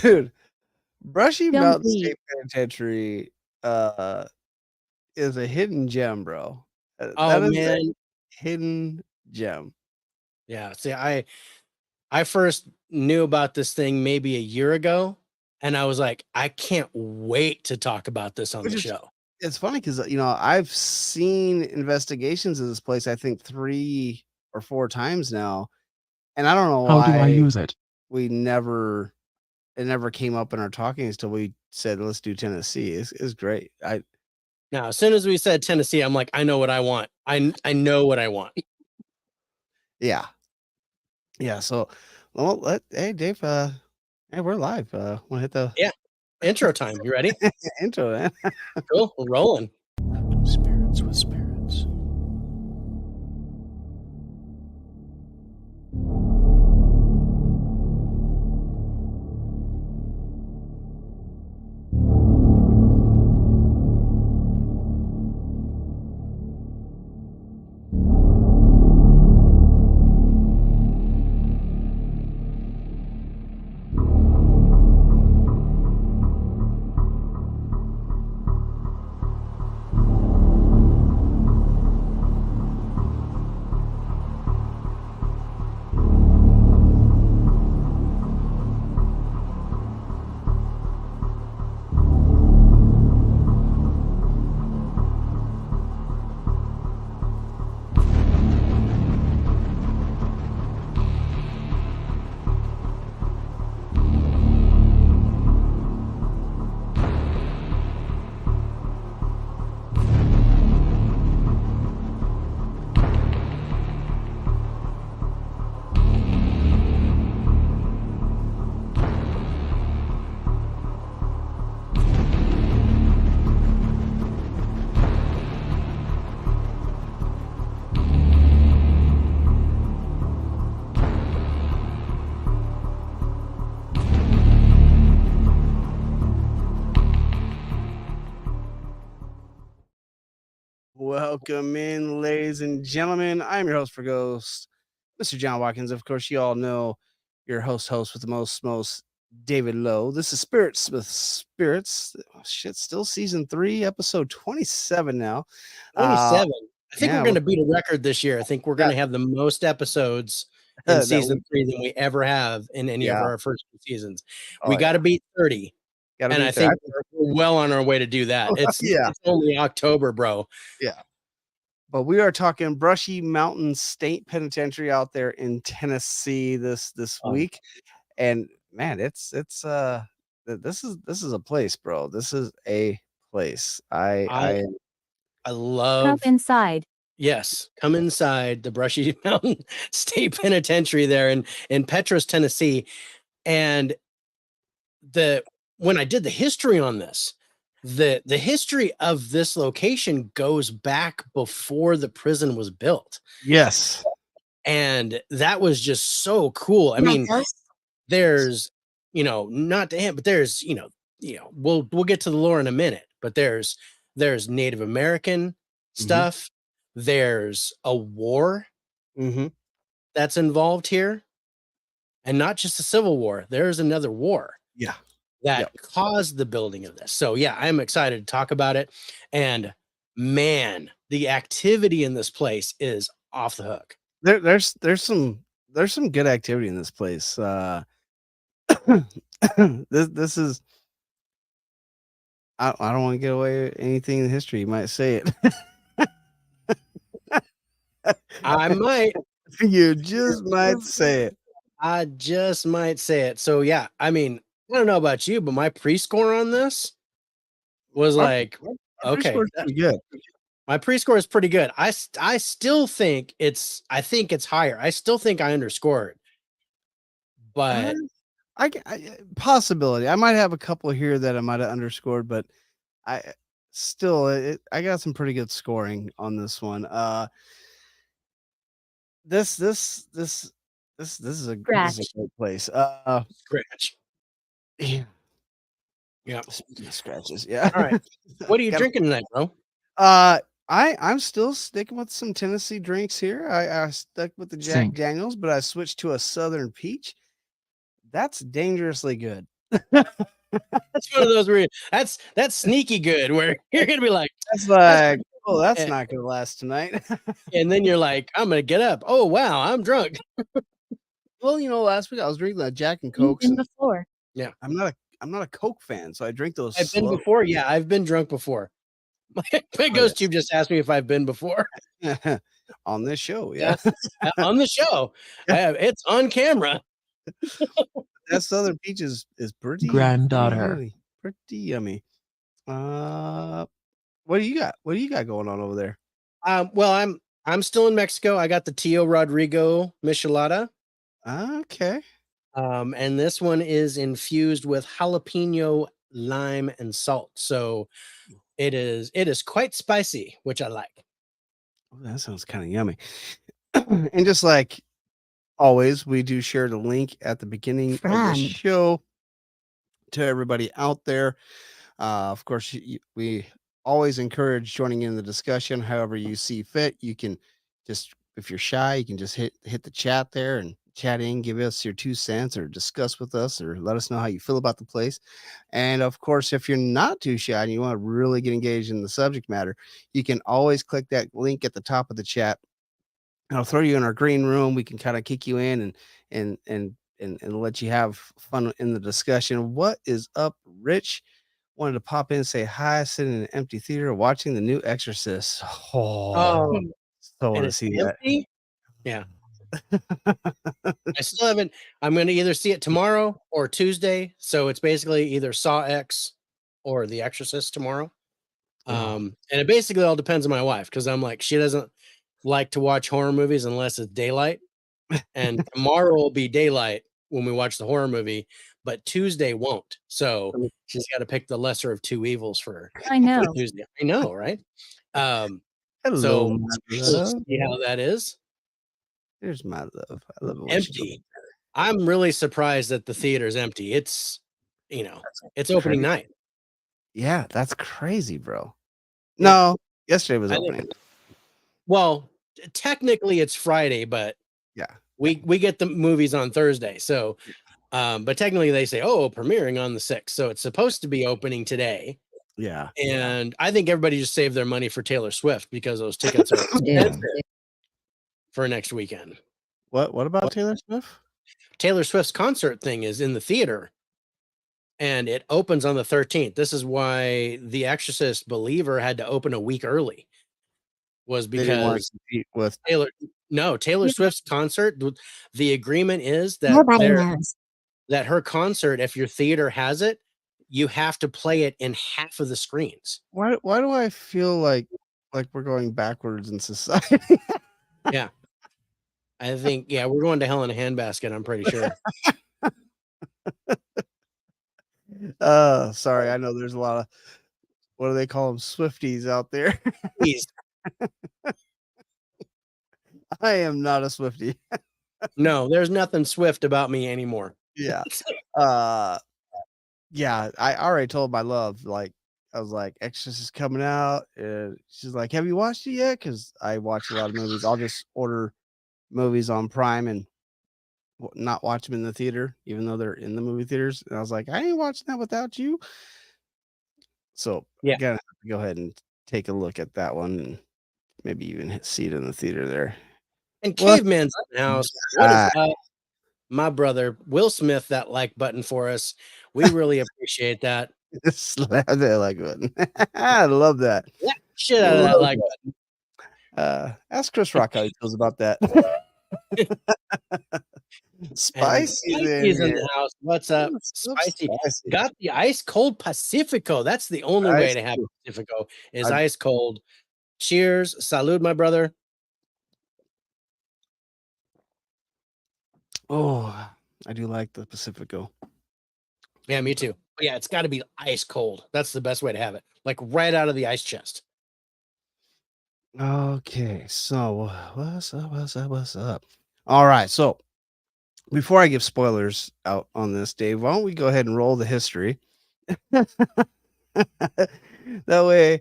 Dude, Brushy Don't Mountain leave. State Penitentiary uh, is a hidden gem, bro. Oh That is a man, hidden gem. yeah. See, I first knew about this thing maybe a year ago, and I was like, I can't wait to talk about this on Which the is show. it's funny because I've seen investigations of this place, I think 3 or 4 times now, and I don't know How do I why use it? we never it never came up in our talkings till we said, "Let's do Tennessee." It's great. Now, as soon as we said Tennessee, I'm like, I know what I want. I know what I want. Yeah. Yeah, so, well, hey, Dave, hey, we're live. Wanna hit the Yeah. Intro time. You ready? intro, man? Cool. We're rolling. Spirits with spirits. Welcome in, ladies and gentlemen. I'm your host for Ghost, Mr. John Watkins. Of course, you all know your host with the most, David Lowe. This is Spirits with Spirits. Oh, shit, still season 3, episode 27 now. 27. I think we're Yeah, going to beat a record this year. I think we're going to have the most episodes in that we season 3 than we ever have in any of yeah. our first 2 seasons. Oh, We got yeah. to beat 30. Gotta And be I there. think we're well on our way to do that. It's Yeah, it's only October, bro. yeah. But we are talking Brushy Mountain State Penitentiary out there in Tennessee this Um, week. And man, this is a place, bro. This is a place. I I Come love inside. yes, come inside the Brushy Mountain State Penitentiary there in Petros, Tennessee. And the when I did the history on this, the history of this location goes back before the prison was built. yes. And that was just so cool. I mean, there's, not to him, but there's, we'll get to the lore in a minute, but there's Native American Mhm, stuff. There's a war mhm. that's involved here, and not just a civil war. There's another war Yeah. that Yep. caused the building of this. So yeah, I'm excited to talk about it. And man, the activity in this place is off the hook. There's some good activity in this place. This is I don't wanna give away anything in history. You might say it. I might, You just might say it. I just might say it. So yeah, I mean, I don't know about you, but my pre-score on this was Our like, our okay, pre-score is pretty good. my pre-score is pretty good. I still think I think it's higher. I still think I underscored, Uh, but possibility. I might have a couple here that I might have underscored, but I still I got some pretty good scoring on this one. This this this this is a Scratch. great place. scratch. Yeah, Yeah. speaking of scratches, yeah. All right. What are you Gotta drinking tonight, bro? uh, I'm still sticking with some Tennessee drinks here. I stuck with the Jack Sink. Daniels, but I switched to a Southern Peach. That's dangerously good. That's one of those where that's sneaky good, where you're gonna be like, That's that's like, pretty oh, that's good. not gonna last tonight. And then you're like, I'm gonna get up. Oh wow, I'm drunk. Well, last week I was drinking the Jack and You've Cokes. been before. Yeah, I'm not a Coke fan, so I drink those I've been slow. before. Yeah, I've been drunk before. My ghost tube just asked me if I've been before. On this show, yeah. On the show. It's on camera. That Southern Peach is pretty Granddaughter. pretty yummy. What do you got? What do you got going on over there? Well, I'm still in Mexico. I got the Tio Rodrigo Michelada. Okay. And this one is infused with jalapeno, lime, and salt. So it is quite spicy, which I like. Oh, that sounds kind of yummy. And just like always, we do share the link at the beginning of the Fun. show to everybody out there. Of course, we always encourage joining in the discussion however you see fit. You can just, if you're shy, you can just hit the chat there and chat in, give us your 2 cents or discuss with us or let us know how you feel about the place. And of course, if you're not too shy and you want to really get engaged in the subject matter, you can always click that link at the top of the chat. I'll throw you in our green room. We can kind of kick you in and let you have fun in the discussion. What is up, Rich? Wanted to pop in and say hi, sitting in an empty theater watching the new Exorcist. Oh, so want and to it's see that. empty. Yeah. I still haven't. I'm going to either see it tomorrow or Tuesday. So it's basically either Saw X or The Exorcist tomorrow. And it basically all depends on my wife, because I'm like, she doesn't like to watch horror movies unless it's daylight. And tomorrow will be daylight when we watch the horror movie, but Tuesday won't. So she's got to pick the lesser of two evils for I know. Tuesday. I know, right? Hello, So my we'll love. see how that is. There's my love. I love it when she's Empty. I'm really surprised that the theater's empty. It's it's opening night. Yeah, that's crazy, bro. Yeah. No, yesterday was I think- opening. Well, technically it's Friday, but Yeah. we get the movies on Thursday. So but technically they say, oh, premiering on the 6th. So it's supposed to be opening today. Yeah. And I think everybody just saved their money for Taylor Swift, because those tickets are expensive for next weekend. What about Taylor Swift? Taylor Swift's concert thing is in the theater, and it opens on the 13th. This is why The Exorcist Believer had to open a week early, was They didn't want because to compete with Taylor Swift's concert, the agreement is that Nobody knows. that her concert, if your theater has it, you have to play it in half of the screens. why do I feel like we're going backwards in society? Yeah. I think, we're going to hell in a handbasket, I'm pretty sure. Sorry, I know there's a lot of, what do they call them, Swifties out there. Please. I am not a Swiftie. No, there's nothing Swift about me anymore. Yeah. Yeah, I already told my love, like, I was like, Exorcist is coming out. And she's like, have you watched it yet? Because I watch a lot of movies. I'll just order movies on Prime and not watch them in the theater, even though they're in the movie theaters. And I was like, I ain't watching that without you. So Yeah. gotta have to go ahead and take a look at that one and maybe even see it in the theater there. And What? Caveman's in the house. What is up? My brother, Will Smith, that like button for us. We really appreciate that. Slap that like button. I love that. Yeah, shit out of that like button. Ask Chris Rock how he feels about that. Spicy Spicy's in the house. What's up? Spicy. Got the ice cold Pacifico. That's the only way to have Pacifico is ice cold. Cheers. Salud, my brother. Oh, I do like the Pacifico. Yeah, me too. But yeah, it's got to be ice cold. That's the best way to have it. Like right out of the ice chest. Okay, so what's up? All right, so before I give spoilers out on this, Dave, why don't we go ahead and roll the history? That way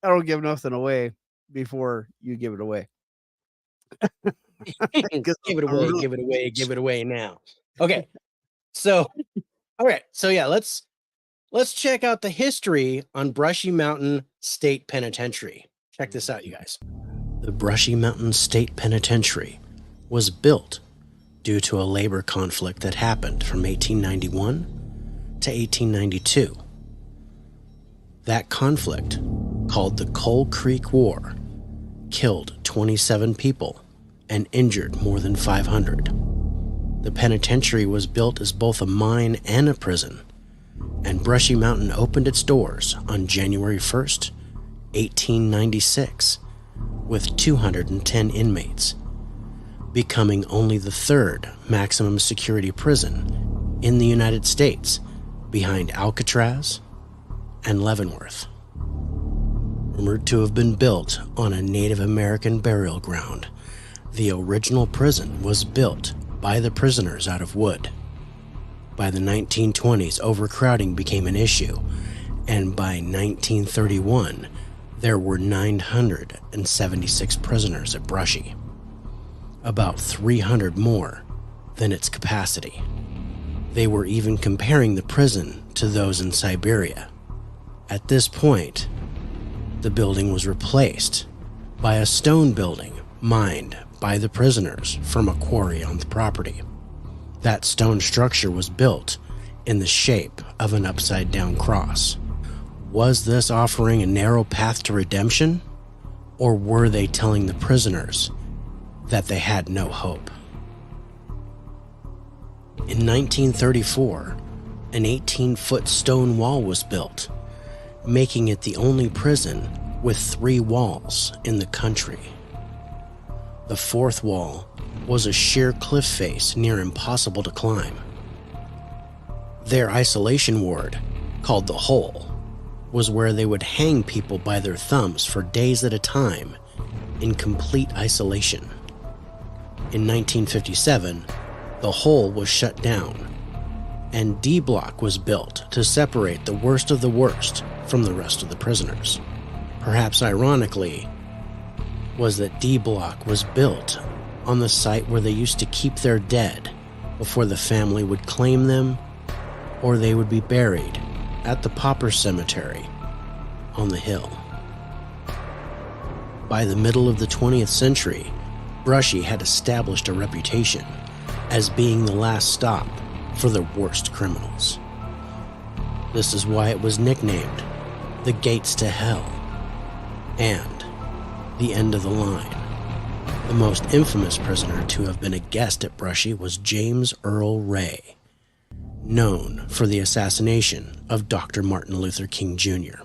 I don't give nothing away before you give it away. Give 'Cause it I'm away, really give it away, give it away now. Okay. So, all right. So yeah, let's check out the history on Brushy Mountain State Penitentiary. Check this out, you guys. The Brushy Mountain State Penitentiary was built due to a labor conflict that happened from 1891 to 1892. That conflict, called the Coal Creek War, killed 27 people and injured more than 500. The penitentiary was built as both a mine and a prison, and Brushy Mountain opened its doors on January 1st, 1896, with 210 inmates, becoming only the third maximum security prison in the United States behind Alcatraz and Leavenworth. Rumored to have been built on a Native American burial ground, the original prison was built by the prisoners out of wood. By the 1920s, overcrowding became an issue, and by 1931, there were 976 prisoners at Brushy, about 300 more than its capacity. They were even comparing the prison to those in Siberia. At this point, the building was replaced by a stone building mined by the prisoners from a quarry on the property. That stone structure was built in the shape of an upside-down cross. Was this offering a narrow path to redemption, or were they telling the prisoners that they had no hope? In 1934, an 18-foot stone wall was built, making it the only prison with 3 walls in the country. The fourth wall was a sheer cliff face near impossible to climb. Their isolation ward, called the Hole, was where they would hang people by their thumbs for days at a time in complete isolation. In 1957, the Hole was shut down, and D Block was built to separate the worst of the worst from the rest of the prisoners. Perhaps ironically, was that D Block was built on the site where they used to keep their dead before the family would claim them, or they would be buried at the Pauper Cemetery on the hill. By the middle of the 20th century, Brushy had established a reputation as being the last stop for the worst criminals. This is why it was nicknamed the Gates to Hell and the End of the Line. The most infamous prisoner to have been a guest at Brushy was James Earl Ray, known for the assassination of Dr. Martin Luther King Jr.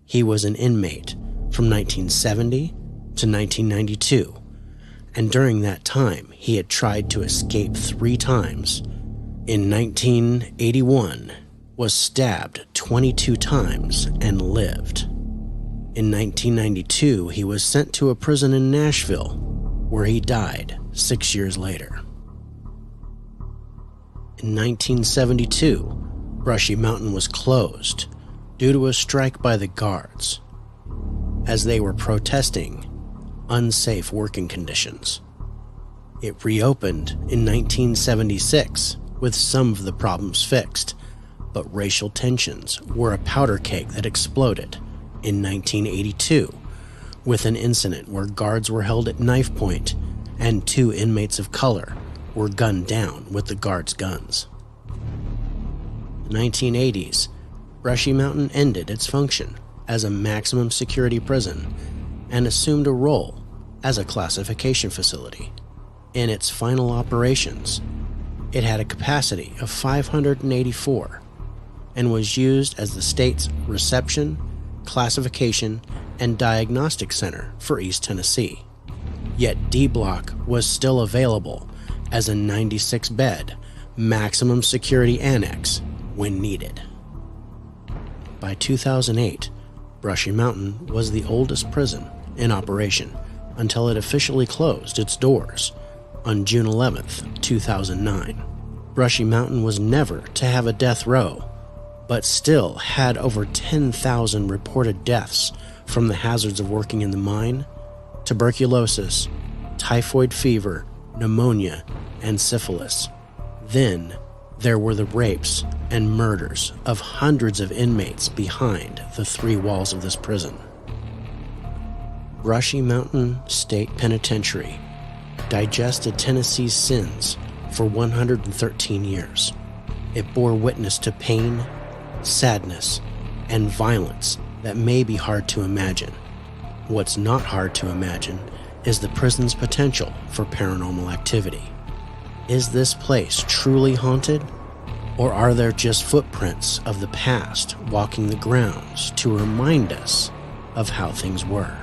He was an inmate from 1970 to 1992, and during that time he had tried to escape 3 times. In 1981, was stabbed 22 times and lived. In 1992, he was sent to a prison in Nashville, where he died 6 years later. In 1972, Brushy Mountain was closed due to a strike by the guards, as they were protesting unsafe working conditions. It reopened in 1976 with some of the problems fixed, but racial tensions were a powder keg that exploded in 1982 with an incident where guards were held at knife point and 2 inmates of color were gunned down with the guards' guns. In the 1980s, Brushy Mountain ended its function as a maximum security prison and assumed a role as a classification facility. In its final operations, it had a capacity of 584 and was used as the state's reception, classification, and diagnostic center for East Tennessee. Yet D Block was still available as a 96-bed maximum security annex when needed. By 2008, Brushy Mountain was the oldest prison in operation until it officially closed its doors on June 11th, 2009. Brushy Mountain was never to have a death row, but still had over 10,000 reported deaths from the hazards of working in the mine, tuberculosis, typhoid fever, pneumonia, and syphilis. Then there were the rapes and murders of hundreds of inmates behind the 3 walls of this prison. Brushy Mountain State Penitentiary digested Tennessee's sins for 113 years. It bore witness to pain, sadness, and violence that may be hard to imagine. What's not hard to imagine is the prison's potential for paranormal activity. Is this place truly haunted? Or are there just footprints of the past walking the grounds to remind us of how things were?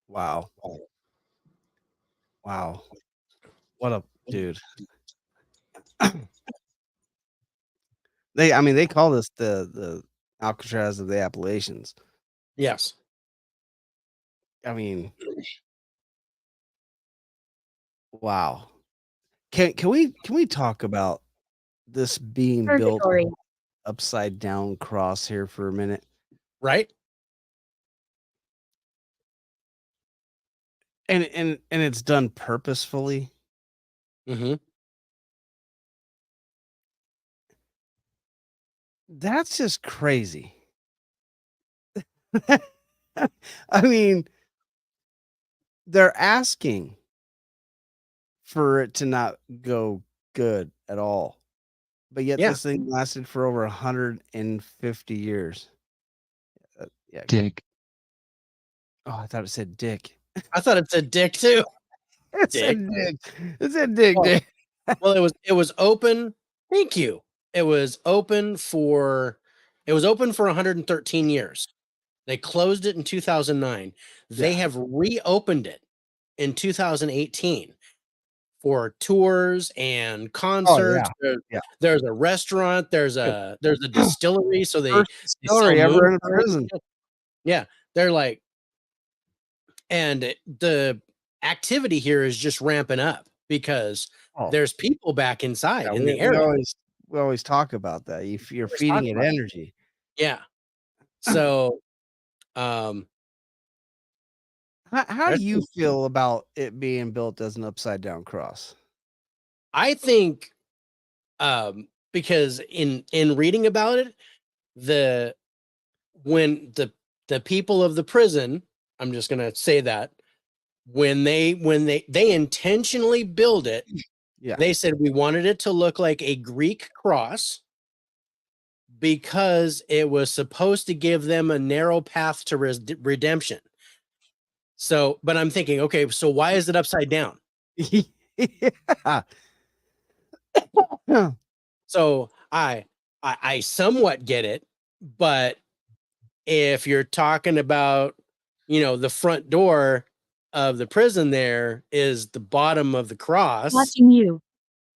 Wow. Wow. What a dude. They call this the Alcatraz of the Appalachians. Yes. I mean, wow. Can we talk about this being built Purgatory. upside down cross here for a minute? Right? And it's done purposefully. Mm-hmm. That's just crazy. I mean, they're asking for it to not go good at all. But yet Yeah. this thing lasted for over 150 years. Yeah. Dick. Oh, I thought it said dick. I thought it said dick too. It said dick. It said dick, Well, dick. Well, it was open. Thank you. It was open for 113 years. They closed it in 2009. They Yeah. have reopened it in 2018 for tours and concerts. Yeah. There's a restaurant. There's a distillery. So they First they sell distillery ever in a moonshine. prison. Yeah, they're like, and the activity here is just ramping up because Oh, there's people back inside yeah, in we, the area. we always talk about that. If you're Always feeding talk it about it. energy. Yeah. So, How do That's- you feel about it being built as an upside down cross? I think, because in reading about it, when the people of the prison, I'm just gonna say that when they intentionally build it, Yeah. they said we wanted it to look like a Greek cross because it was supposed to give them a narrow path to redemption. So, but I'm thinking, okay, so why is it upside down? Yeah. So I somewhat get it, but if you're talking about, the front door of the prison there is the bottom of the cross, Watching you.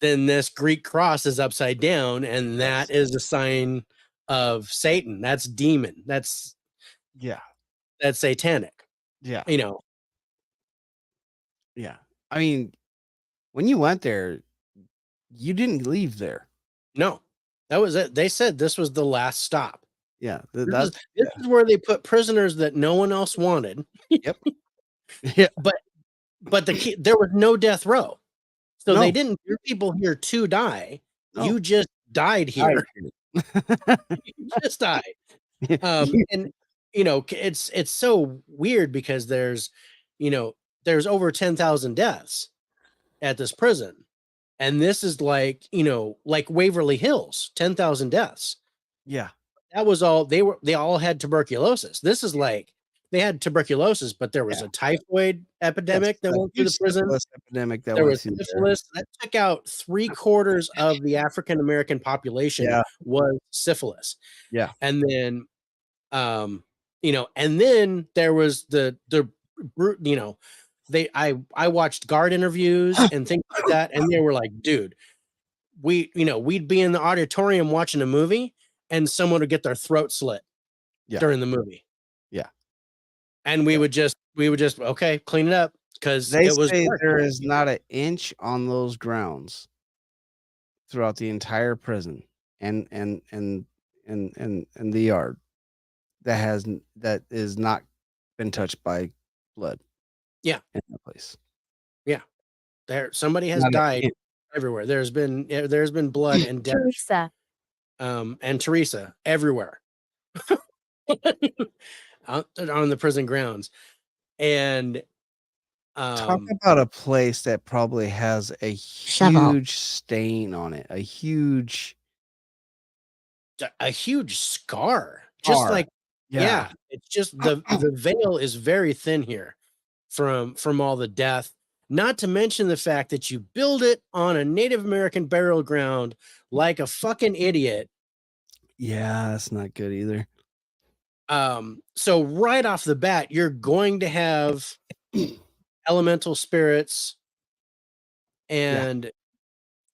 then this Greek cross is upside down, and that is a sign of Satan. That's demon. That's Yeah. satanic. Yeah. Yeah. I mean, when you went there, you didn't leave there. No, that was it. They said this was the last stop. Yeah. This is where they put prisoners that no one else wanted. Yep. Yeah. But there was no death row. So No. they didn't bring people here to die. No. You just died here. You just died. And it's so weird because there's over 10,000 deaths at this prison. And this is like Waverly Hills, 10,000 deaths. Yeah. That was all they all had tuberculosis. This is like they had tuberculosis, but there was a typhoid epidemic that went through the prison. Epidemic that There went was through syphilis that took out 3/4 of the African American population. Yeah. Was syphilis. Yeah. And then, and then there was I watched guard interviews and things like that, and they were like, dude, we'd be in the auditorium watching a movie, and someone would get their throat slit Yeah. during the movie. Yeah. And we would just okay, clean it up because They it was say dark. there is not an inch on those grounds throughout the entire prison and the yard that is not been touched by blood. Yeah. In that place. There, somebody has Not an died inch. everywhere. There's been blood and death. Teresa. And Teresa everywhere on the prison grounds. And Talk about a place that probably has a Shovel. huge stain on it, a huge scar. Just scar. like yeah, it's just the veil is very thin here from all the death. Not to mention the fact that you build it on a Native American burial ground like a fucking idiot. Yeah, that's not good either. So right off the bat, you're going to have elemental spirits and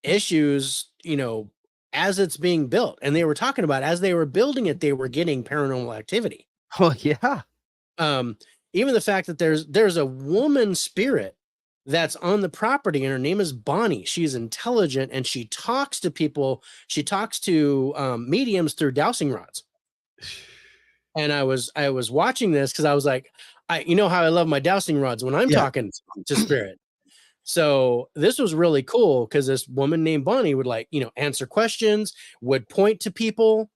issues, as it's being built. And they were talking about as they were building it, they were getting paranormal activity. Oh yeah. Even the fact that there's a woman spirit that's on the property, and her name is Bonnie. She's intelligent and she talks to people. She talks to mediums through dowsing rods. And I was watching this because I was like, you know how I love my dowsing rods when I'm talking to spirit. So this was really cool because this woman named Bonnie would answer questions, would point to people,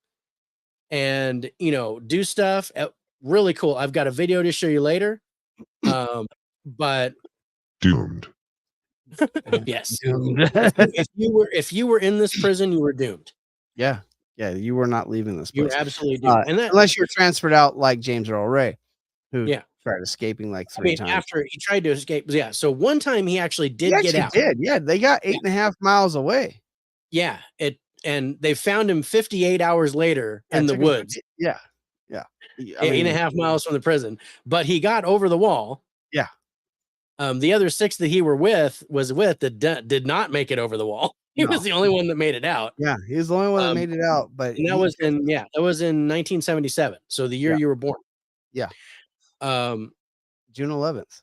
and do stuff. Really cool. I've got a video to show you later. But doomed. Yes. Doomed. if you were in this prison, you were doomed. Yeah. You were not leaving this place. You were absolutely doomed. And unless you're transferred out like James Earl Ray, who tried escaping like three times. After he tried to escape. Yeah. So one time he actually did get out. Yeah. They got 8.5 miles away. Yeah. And they found him 58 hours later in the woods. Yeah. 8.5 miles from the prison, but he got over the wall. Yeah. The other 6 that he was with that did not make it over the wall. He was the only one that made it out. Yeah, he was the only one that made it out. But that was in 1977. So the year you were born. Yeah. June 11th,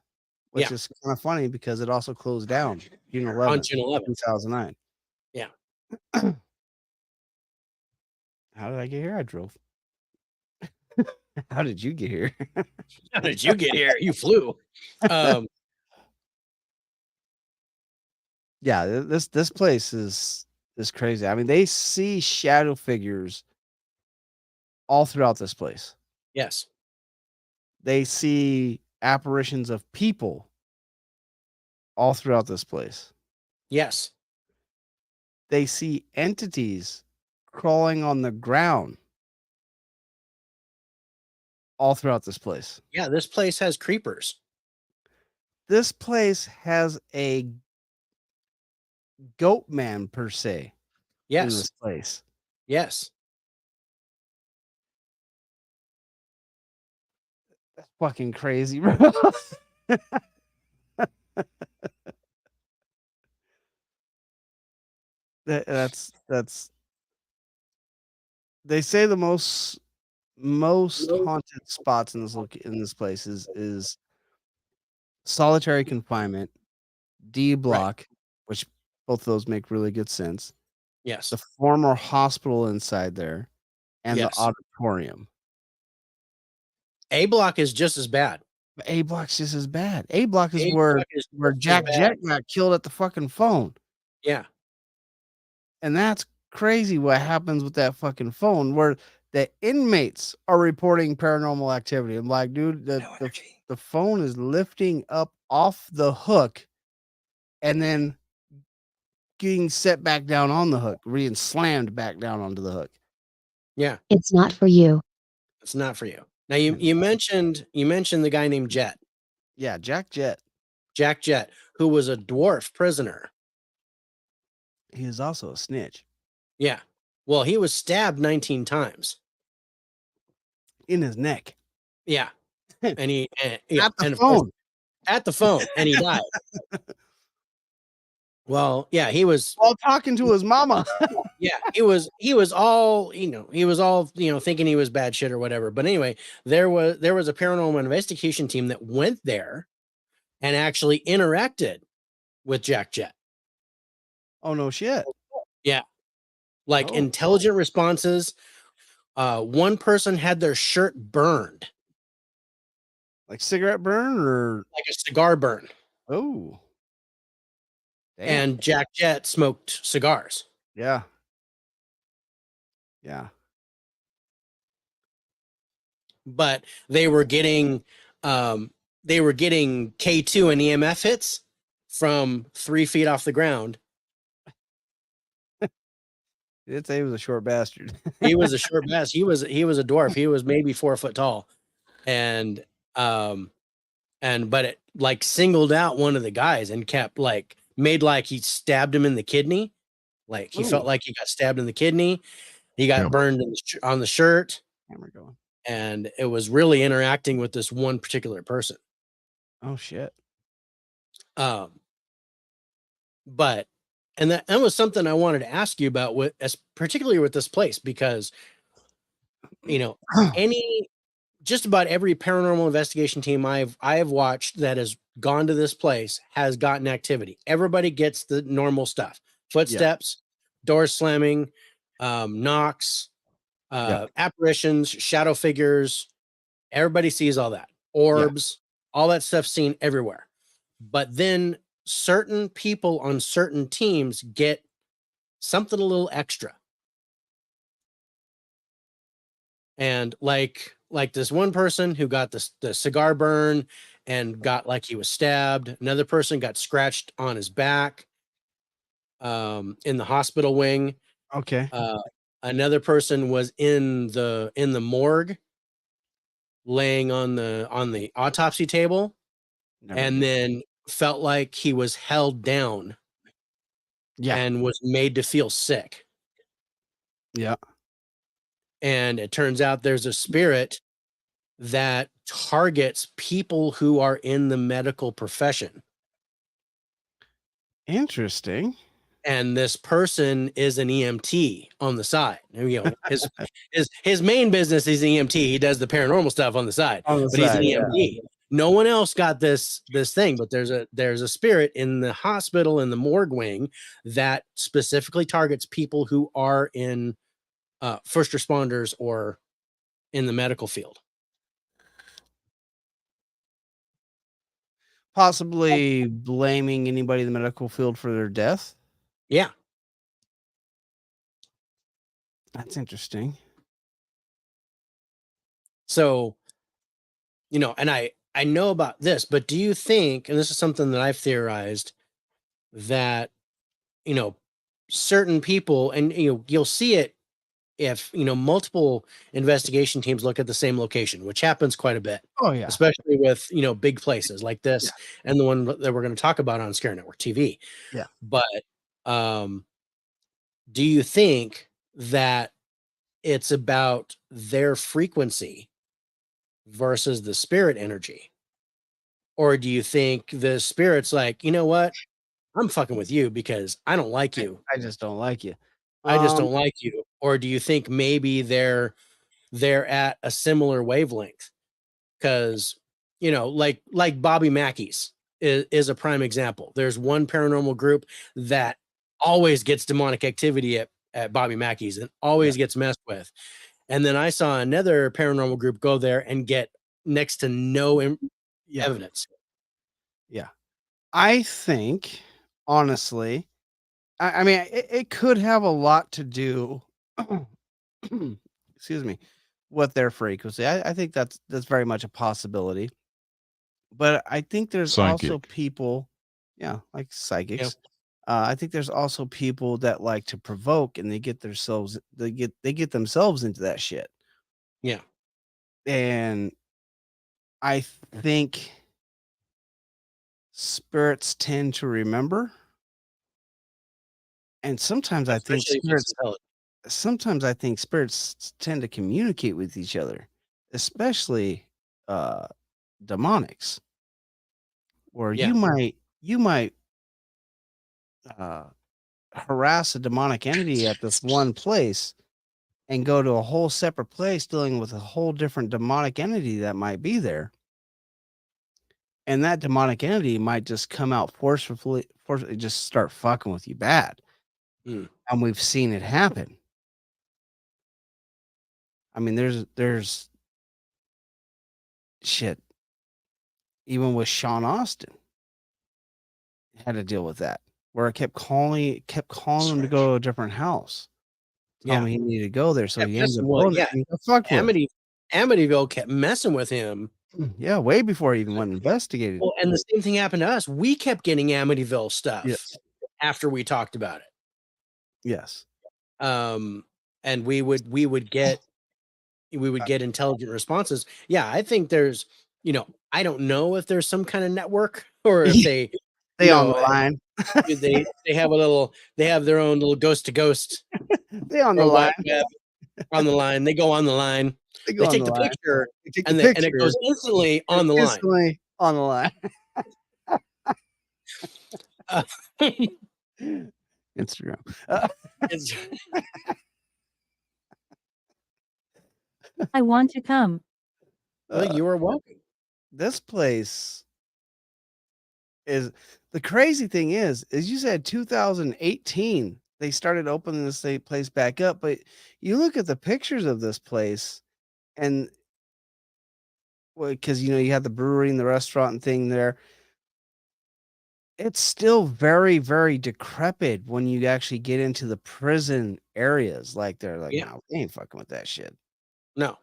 which is kind of funny because it also closed down June 11th, on June 11th, 2009. Yeah. How did I get here? I drove. How did you get here? How did you get here? You flew. Yeah, this place is crazy. I mean, they see shadow figures all throughout this place. Yes. They see apparitions of people all throughout this place. Yes. They see entities crawling on the ground all throughout this place. Yeah, this place has creepers. This place has a goat man per se. Yes. In this place. Yes. That's fucking crazy, bro. that's they say the most haunted spots in this place is solitary confinement, D block, which both of those make really good sense. Yes. The former hospital inside there, and the auditorium. A block is just as bad. A block's just as bad. A block is where Jack Jet got killed at the fucking phone. Yeah. And that's crazy what happens with that fucking phone where the inmates are reporting paranormal activity. I'm like, dude, the phone is lifting up off the hook and then getting set back down on the hook, being slammed back down onto the hook. Yeah. It's not for you. It's not for you. Now you mentioned the guy named Jet. Yeah, Jack Jet, who was a dwarf prisoner. He is also a snitch. Yeah. Well, he was stabbed 19 times in his neck. Yeah. And he at the phone. At the phone, and he died. Well, yeah, he was. while talking to his mama. Yeah, he was all, thinking he was bad shit or whatever. But anyway, there was a paranormal investigation team that went there and actually interacted with Jack Jet. Oh no shit. Yeah. Like Oh. intelligent responses. One person had their shirt burned. Like cigarette burn or Like a cigar burn. oh. Damn. And Jack Jet smoked cigars. Yeah. Yeah. But they were getting K2 and EMF hits from 3 feet off the ground. It's he was a short bastard. He was a short bass. He was a dwarf. He was maybe 4 foot tall. But it like singled out one of the guys and kept like made like he stabbed him in the kidney. Like he felt like he got stabbed in the kidney. He got burned on the shirt. Camera going. And it was really interacting with this one particular person. Oh shit. But and that was something I wanted to ask you about particularly with this place, because just about every paranormal investigation team I have watched that has gone to this place has gotten activity. Everybody gets the normal stuff: footsteps, doors slamming, knocks, apparitions, shadow figures. Everybody sees all that. Orbs, all that stuff seen everywhere. But then certain people on certain teams get something a little extra. And like this one person who got the cigar burn and got like he was stabbed. Another person got scratched on his back in the hospital wing. Okay. Another person was in the morgue laying on the autopsy table. Then felt like he was held down and was made to feel sick. Yeah. And it turns out there's a spirit that targets people who are in the medical profession. Interesting. And this person is an EMT on the side. His main business is EMT. He does the paranormal stuff on the side, he's an EMT. No one else got this thing, but there's a spirit in the hospital in the morgue wing that specifically targets people who are in first responders or in the medical field. Possibly blaming anybody in the medical field for their death. Yeah. That's interesting. So, and I know about this, but do you think, and this is something that I've theorized, that, certain people, and you'll see it if, multiple investigation teams look at the same location, which happens quite a bit. Oh yeah. Especially with, big places like this and the one that we're going to talk about on Scare Network TV. Yeah. But do you think that it's about their frequency versus the spirit energy? Or do you think the spirit's like, you know what? I'm fucking with you because I don't like you. I just don't like you. I just don't like you. Or do you think maybe they're at a similar wavelength? Because, like Bobby Mackey's is a prime example. There's one paranormal group that always gets demonic activity at Bobby Mackey's and always gets messed with. And then I saw another paranormal group go there and get next to no evidence. Yeah. I think, honestly, I mean, it could have a lot to do, excuse me, with their frequency. I think that's very much a possibility. But I think there's also people, like psychics. I think there's also people that like to provoke, and they get themselves into that shit. Yeah. And I think spirits tend to remember. And sometimes I think spirits tend to communicate with each other, especially demonics. Or you might harass a demonic entity at this one place and go to a whole separate place dealing with a whole different demonic entity that might be there. And that demonic entity might just come out forcefully just start fucking with you bad. Mm. And we've seen it happen. I mean, there's shit. Even with Sean Austin, had to deal with that. Where I kept calling him to go to a different house. Tell him he needed to go there, so Kept he ended up messing with- going there yeah. and he got fucked with. Amityville kept messing with him. Yeah, way before he even went and investigated. Well, and the same thing happened to us. We kept getting Amityville stuff Yes. after we talked about it. Yes. And we would get intelligent responses. Yeah, I think there's, I don't know if there's some kind of network or if they on the line. they have their own little ghost to ghost. They on the line. On the line. They go on the line. They take the picture and it goes instantly on the line. Instantly on the line. Instagram. I want to come. Well, you are welcome. This place is the crazy thing is you said 2018 they started opening this place back up, but you look at the pictures of this place and because you have the brewery and the restaurant and thing there. It's still very, very decrepit when you actually get into the prison areas. Like they're like, no, we ain't fucking with that shit. No,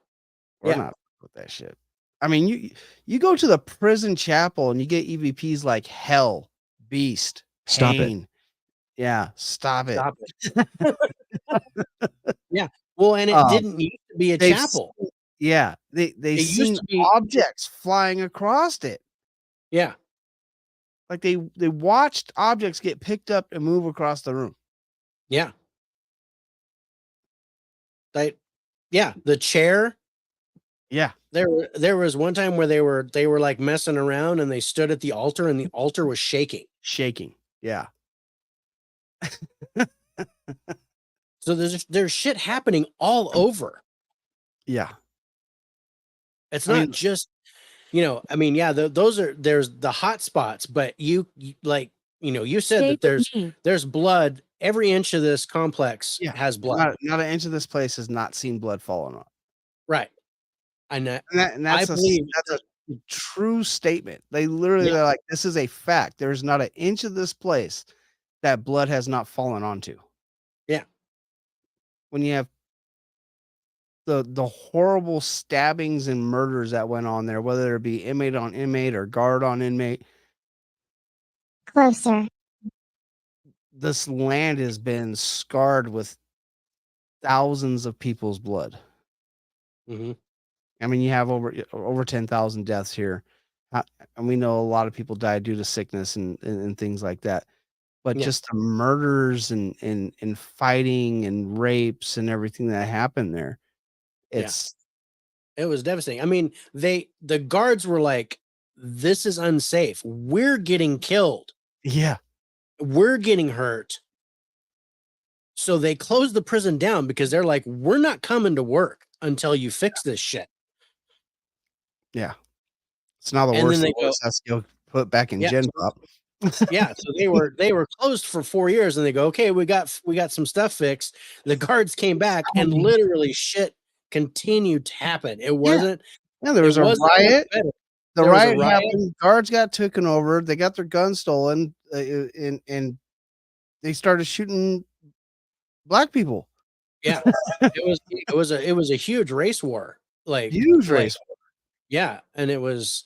we're not with that shit. I mean, you go to the prison chapel and you get EVPs like hell, beast, pain. Stop it. Yeah, stop it. Yeah. Well, and it didn't used to be a chapel. Yeah, they seen objects flying across it. Yeah. Like they watched objects get picked up and move across the room. Yeah. The chair. Yeah. There was one time where they were like messing around and they stood at the altar and the altar was shaking. Yeah. So there's shit happening all over. Yeah. It's not just, there's the hot spots, but you said that there's blood. Every inch of this complex has blood. Not an inch of this place has not seen blood falling on. Right. That's a true statement. They're like, this is a fact. There's not an inch of this place that blood has not fallen onto. Yeah. When you have the horrible stabbings and murders that went on there, whether it be inmate on inmate or guard on inmate. Closer. This land has been scarred with thousands of people's blood. Mm-hmm. I mean, you have over 10,000 deaths here. And we know a lot of people died due to sickness and things like that. But just the murders and fighting and rapes and everything that happened there. It was devastating. I mean, the guards were like, this is unsafe. We're getting killed. Yeah. We're getting hurt. So they closed the prison down because they're like, we're not coming to work until you fix this shit. Yeah. It's not the worst. That's to go put back in Gen Pop. Yeah. So they were closed for 4 years and they go, okay, we got some stuff fixed. The guards came back and literally shit continued to happen. It wasn't. Yeah, there was a riot. The riot happened. Guards got taken over. They got their guns stolen, and they started shooting black people. Yeah, it was a huge race war. Race war. Yeah, and it was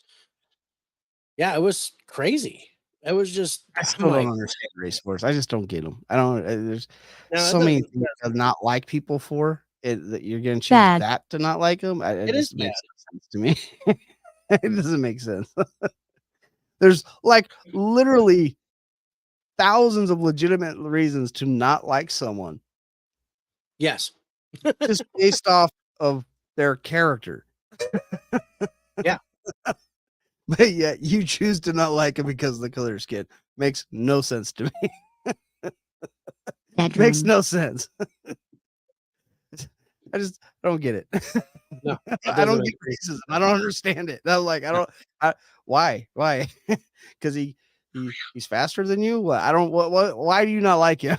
crazy. It was just I still don't understand race wars. I just don't get them. I don't. There's so many things to not like people for it that you're going to choose that to not like them. It just makes sense to me. It doesn't make sense. There's like literally thousands of legitimate reasons to not like someone. Yes. Just based off of their character. Yeah. But yet you choose to not like him because of the color of skin. Makes no sense to me. Makes no sense. I don't get it. No, it I doesn't don't make get racism. I don't understand it. I'm like, why? Because he's faster than you? What? I don't. What? Why do you not like him?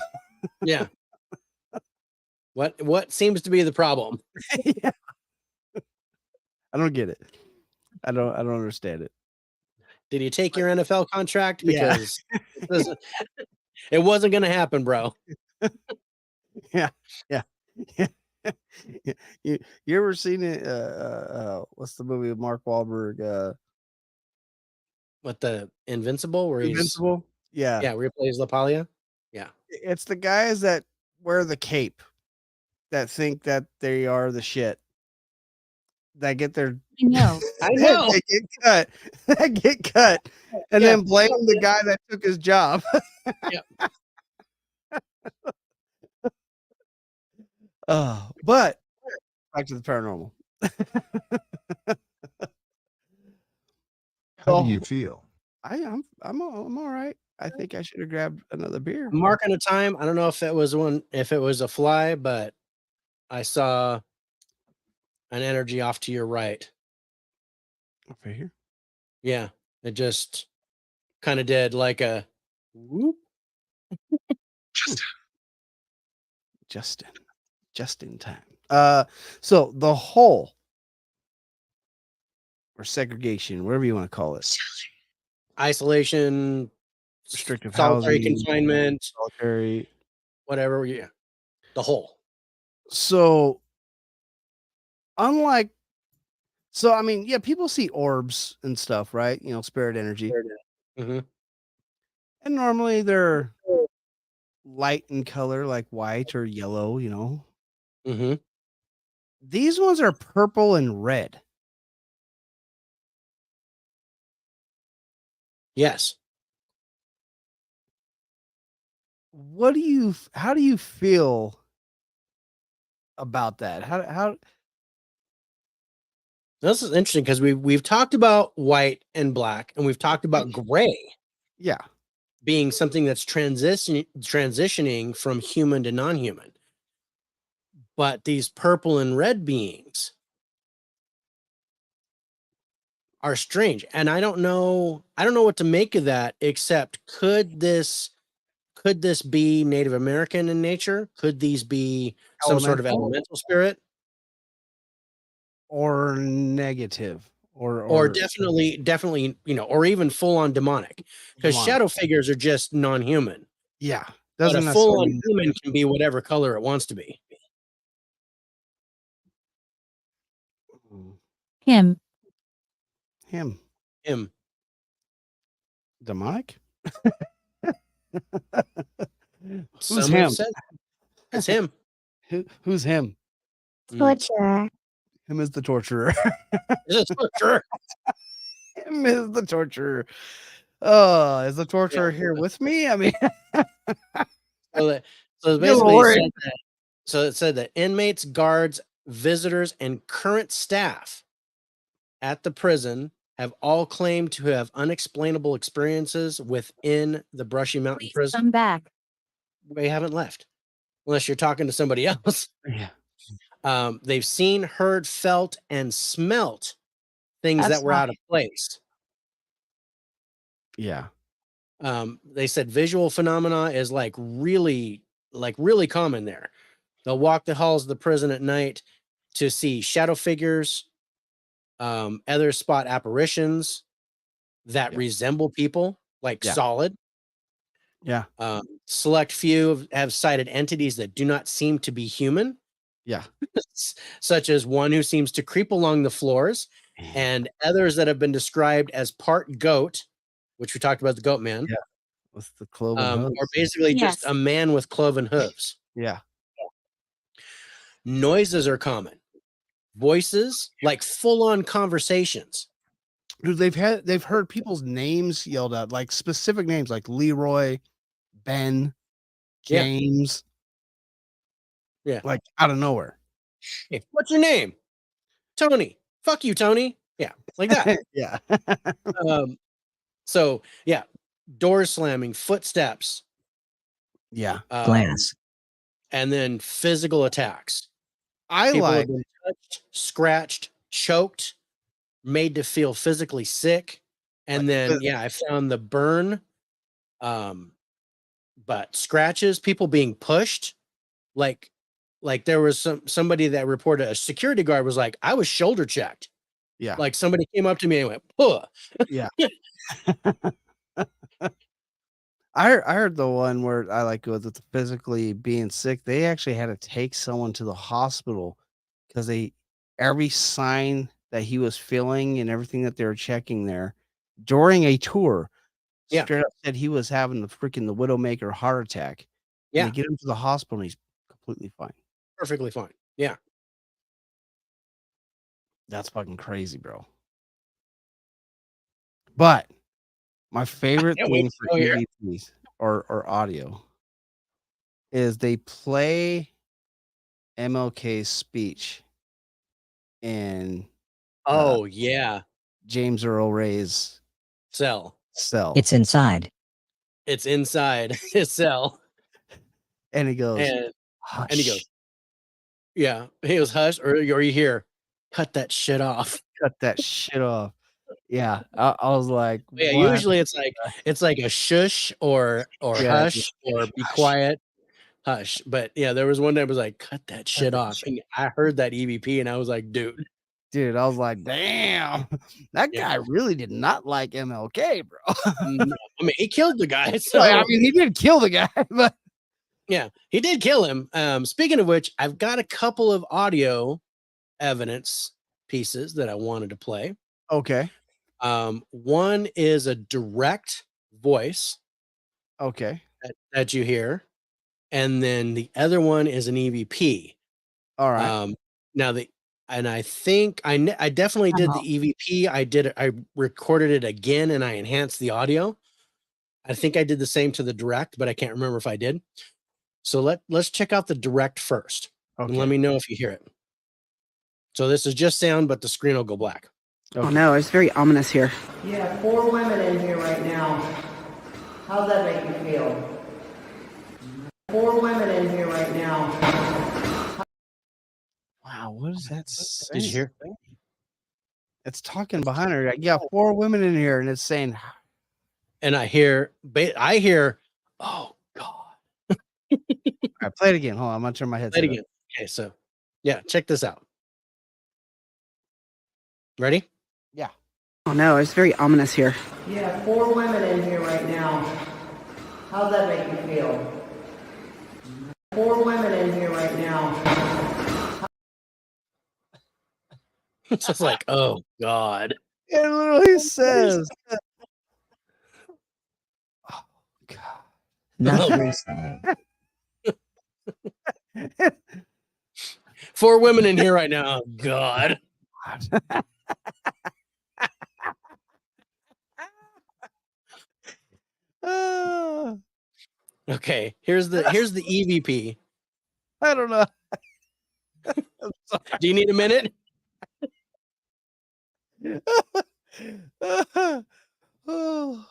Yeah. What seems to be the problem? Yeah. I don't get it. I don't understand it. Did you take your NFL contract? Yeah. Because it wasn't going to happen, bro. Yeah. Yeah. Yeah. You ever seen it? What's the movie with Mark Wahlberg? What, the Invincible, where Invincible. Yeah. where he plays LaPaglia? Yeah. It's the guys that wear the cape that think that they are the shit. That get their I know. I know. they get cut. They get cut. And Yeah. then blame the guy that took his job. Yeah. But back to the paranormal. How do you feel? I'm all right. I think I should have grabbed another beer. Marking a time. I don't know if it was a fly, but I saw an energy off to your right. Over here. Yeah. It just kind of did like a whoop. Just in time. So the hole or segregation, whatever you want to call it, Isolation, restrictive solitary housing, confinement, solitary. whatever. Yeah. The hole. So unlike, I mean, yeah, people see orbs and stuff, right? You know, spirit energy, Mm-hmm. and normally they're light in color, like white or yellow. You know, Mm-hmm. these ones are purple and red. Yes. How do you feel about that? How This is interesting because we've talked about white and black, and we've talked about gray yeah. being something that's transitioning from human to non-human. But these purple and red beings are strange, and I don't know what to make of that, except could this be Native American in nature? Could these be some sort of elemental spirit? Or negative Or definitely, or even full on demonic, because demonic. shadow figures are just non-human. Yeah. But Doesn't a full on necessarily human can be whatever color it wants to be. Him. him. Him. Demonic? Who's Some him? have said it's him. Who's him? Torturer. Him is the torturer. It's a torturer. Him is the torturer. Oh, is the torturer here with me? I mean, So basically it said that inmates, guards, visitors, and current staff at the prison have all claimed to have unexplainable experiences within the Brushy Mountain Please prison. come back. They haven't left, unless you're talking to somebody else. yeah. They've seen, heard, felt, and smelt things That's that were out of place. Yeah. They said visual phenomena is really common there. They'll walk the halls of the prison at night to see shadow figures, other spot apparitions that Yeah. resemble people, like Yeah. solid. Yeah. Select few have cited entities that do not seem to be human, Yeah. such as one who seems to creep along the floors, and others that have been described as part goat, which we talked about the goat man. Yeah. With the cloven hooves. Or basically just Yes. a man with cloven hooves. Yeah. Noises are common. Voices, like full-on conversations. Dude, they've heard people's names yelled out, like specific names like Leroy, Ben, Yeah. James. Yeah. Like out of nowhere. Hey, what's your name? Tony. Fuck you, Tony. Yeah, like that. Yeah. So yeah, doors slamming, footsteps, Yeah. Glass. and then physical attacks. I People like have been touched, scratched, choked, made to feel physically sick. And Like, then, I found the burn, but scratches, people being pushed. Like there was somebody that reported, a security guard was like, I was shoulder checked. yeah, Like somebody came up to me and went, "Puh." yeah. I heard the one where I like with the physically being sick. They actually had to take someone to the hospital because every sign that he was feeling and everything that they were checking there during a tour Yeah. straight up said he was having the Widowmaker heart attack. And Yeah. they get him to the hospital and he's completely fine. Perfectly fine. Yeah. That's fucking crazy, bro. But my favorite can't wait thing to for go here. EVPs or audio is they play MLK's speech in Oh, yeah. James Earl Ray's Cell. cell. It's inside. It's inside his cell. And he goes, And hush. he goes, yeah. He goes, hush, or you hear, cut that shit off. Cut that shit off. Yeah. I was like, Yeah, what? usually it's like a shush or Yeah, hush or be hush. quiet. Hush. But yeah, there was one that was like, cut that shit that off. And I heard that EVP and I was like, dude. Dude, I was like, damn, that Yeah. guy really did not like MLK, bro. No, I mean, he killed the guy. So I mean, he did kill the guy, but yeah, he did kill him. Speaking of which, I've got a couple of audio evidence pieces that I wanted to play. okay. One is a direct voice Okay. that you hear, and then the other one is an EVP. All right. Now I think I definitely did the EVP. I recorded it again and I enhanced the audio. I think I did the same to the direct, but I can't remember if I did. So let's check out the direct first. Okay. And let me know if you hear it. So this is just sound, but the screen will go black. Oh no, it's very ominous here. Yeah, 4 women in here right now. How's that make you feel? 4 women in here right now. Wow, what is that saying? Did you hear? It's talking behind her. Yeah, 4 women in here, and it's saying, And I hear, oh God. all right, play it again. Hold on, I'm gonna turn my headset Play it again. Okay, so yeah, check this out. Ready? Yeah. Oh no, it's very ominous here. Yeah, 4 women in here right now. How's that make you feel? 4 women in here right now. It's just like, oh God. It literally says, oh, God. Not recently. 4 women in here right now. Oh, God. Ah, Okay, here's the EVP. I don't know. Do you need a minute? Oh.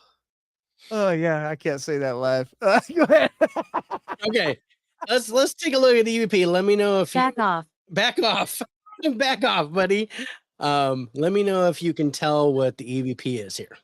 Oh yeah, I can't say that live. Go ahead. Okay, let's take a look at the EVP. Let me know if you Back off. back off, back off, buddy. Let me know if you can tell what the EVP is here.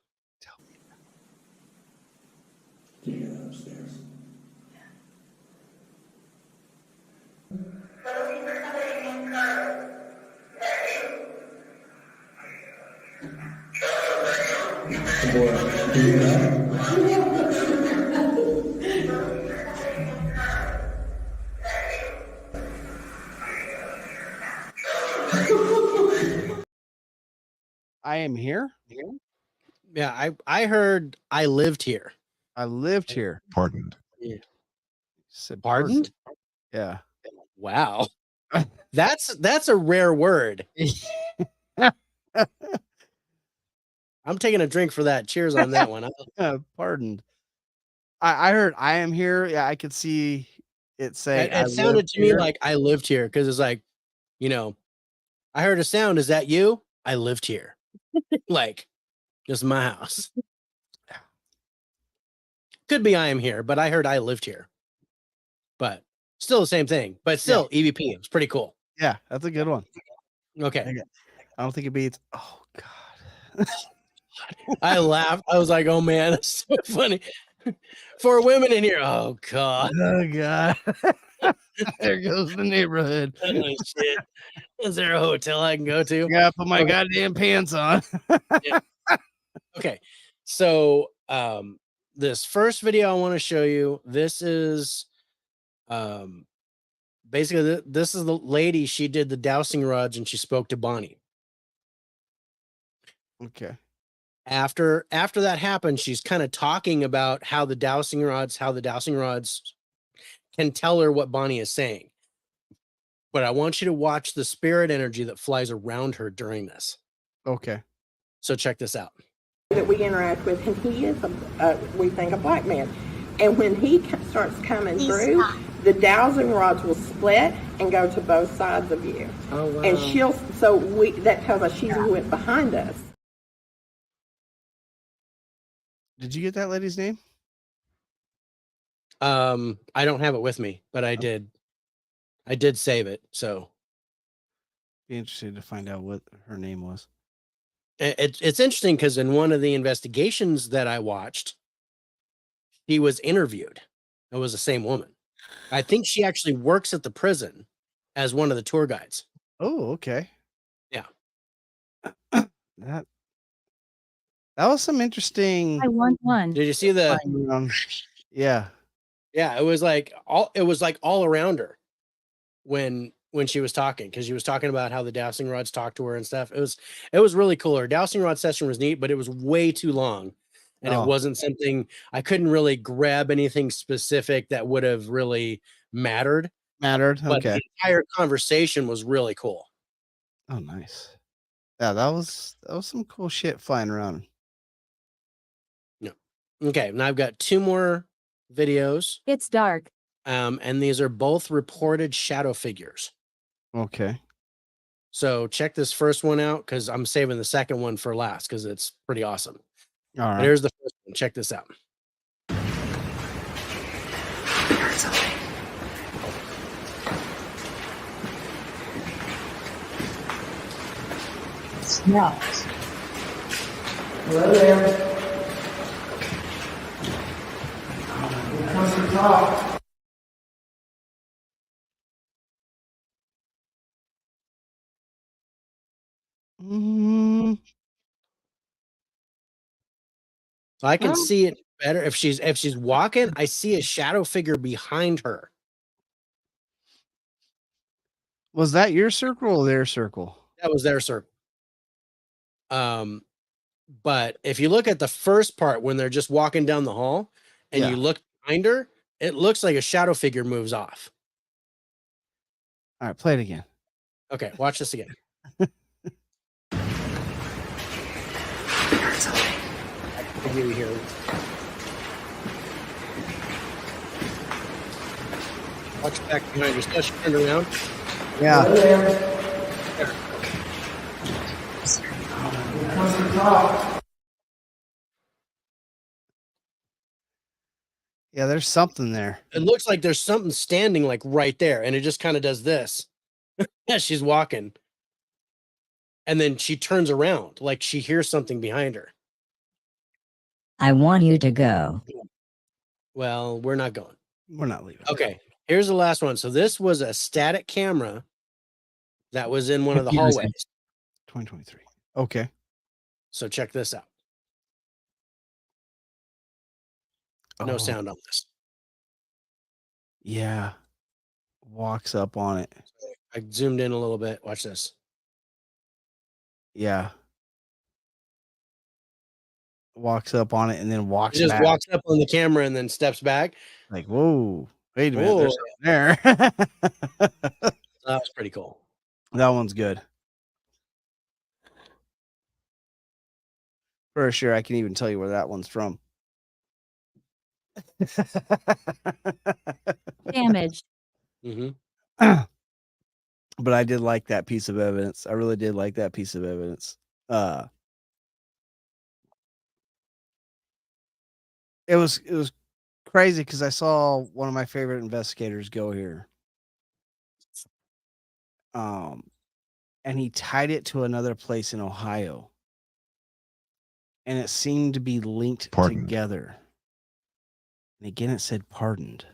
I am here. Yeah, I heard I lived here. I lived here. Pardoned. Said Pardoned? Yeah. Wow. That's a rare word. I'm taking a drink for that. Cheers on that one. Pardoned. I heard I am here. Yeah, I could see it say. It sounded to me like I lived here because it's like, I heard a sound. Is that you? I lived here. Like, just my house. Could be I am here, but I heard I lived here. But Still the same thing, but still EVP. It was pretty cool. Yeah, that's a good one. Okay. I don't think it beats. Oh God. I laughed. I was like, oh man, that's so funny. 4 women in here. Oh God. Oh God. There goes the neighborhood. Holy shit. Is there a hotel I can go to? I gotta put my goddamn pants on. Yeah. Okay. So this first video I want to show you, this is basically this is the lady. She did the dowsing rods and she spoke to Bonnie. Okay. After that happened, she's kind of talking about how the dowsing rods can tell her what Bonnie is saying. But I want you to watch the spirit energy that flies around her during this. Okay. So check this out. That we interact with, and he is, we think, a black man. And when he starts coming through, the dowsing rods will split and go to both sides of you. Oh, wow. And that tells us she went behind us. Did you get that lady's name? I don't have it with me, but I did save it. So Be interested to find out what her name was. it's interesting because in one of the investigations that I watched, she was interviewed. It was the same woman. I think she actually works at the prison as one of the tour guides. Oh, okay. Yeah. That was some interesting. I want one. Did you see the? Yeah. Yeah, it was like all around her when she was talking, because she was talking about how the dowsing rods talk to her and stuff. It was really cool. Her dowsing rod session was neat, but it was way too long. And it wasn't something I couldn't really grab anything specific that would have really mattered. But okay. The entire conversation was really cool. Oh, nice. Yeah, that was some cool shit flying around. No. Okay, now I've got 2 more videos. It's dark. And these are both reported shadow figures. Okay. So check this first one out, because I'm saving the second one for last because it's pretty awesome. All right. But here's the first one. Check this out. Smells. Hello there. Here comes the talk. So I can see it better if she's walking. I see a shadow figure behind her. Was that your circle or their circle? That was their circle. But if you look at the first part when they're just walking down the hall and you look behind her, it looks like a shadow figure moves off. All right, play it again. Okay, watch this again. I hear you here. Watch back behind you. So she turned around. Yeah. Hello there. Here comes the talk. Yeah, there's something there. It looks like there's something standing like right there, and it just kind of does this as she's walking. And then she turns around like she hears something behind her. I want you to go. Well, we're not going. We're not leaving. Okay, here's the last one. So this was a static camera that was in one of the hallways. 2023. Okay. So check this out. No sound on this. Yeah. Walks up on it. I zoomed in a little bit. Watch this. Yeah. Walks up on it and then walks He just back. walks up on the camera and then steps back. Like, whoa, wait a minute. There's something there. That was pretty cool. That one's good. For sure, I can even tell you where that one's from. Damaged. Mm-hmm. But I did like that piece of evidence. I really did like that piece of evidence. It was crazy because I saw one of my favorite investigators go here And he tied it to another place in Ohio. And it seemed to be linked Pardoned. together. And again, it said pardoned.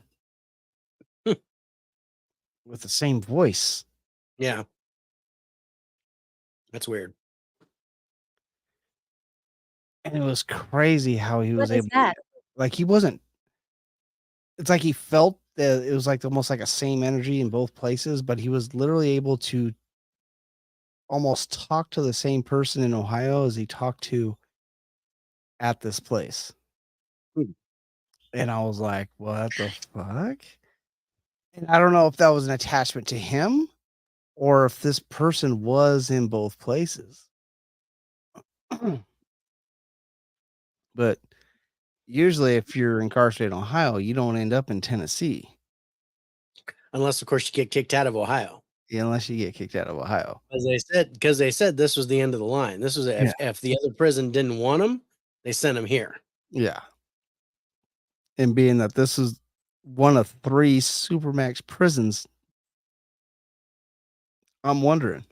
With the same voice. Yeah. That's weird. And it was crazy how he was What is able that? like he wasn't it's like he felt that it was like almost like a same energy in both places, but he was literally able to almost talk to the same person in Ohio as he talked to at this place. Hmm. And I was like, what the fuck? And I don't know if that was an attachment to him or if this person was in both places. But usually if you're incarcerated in Ohio, you don't end up in Tennessee. Unless, of course, you get kicked out of Ohio. Yeah, unless you get kicked out of Ohio. Because they said this was the end of the line. This was if the other prison didn't want him, they sent him here. Yeah. And being that this is one of 3 Supermax prisons, I'm wondering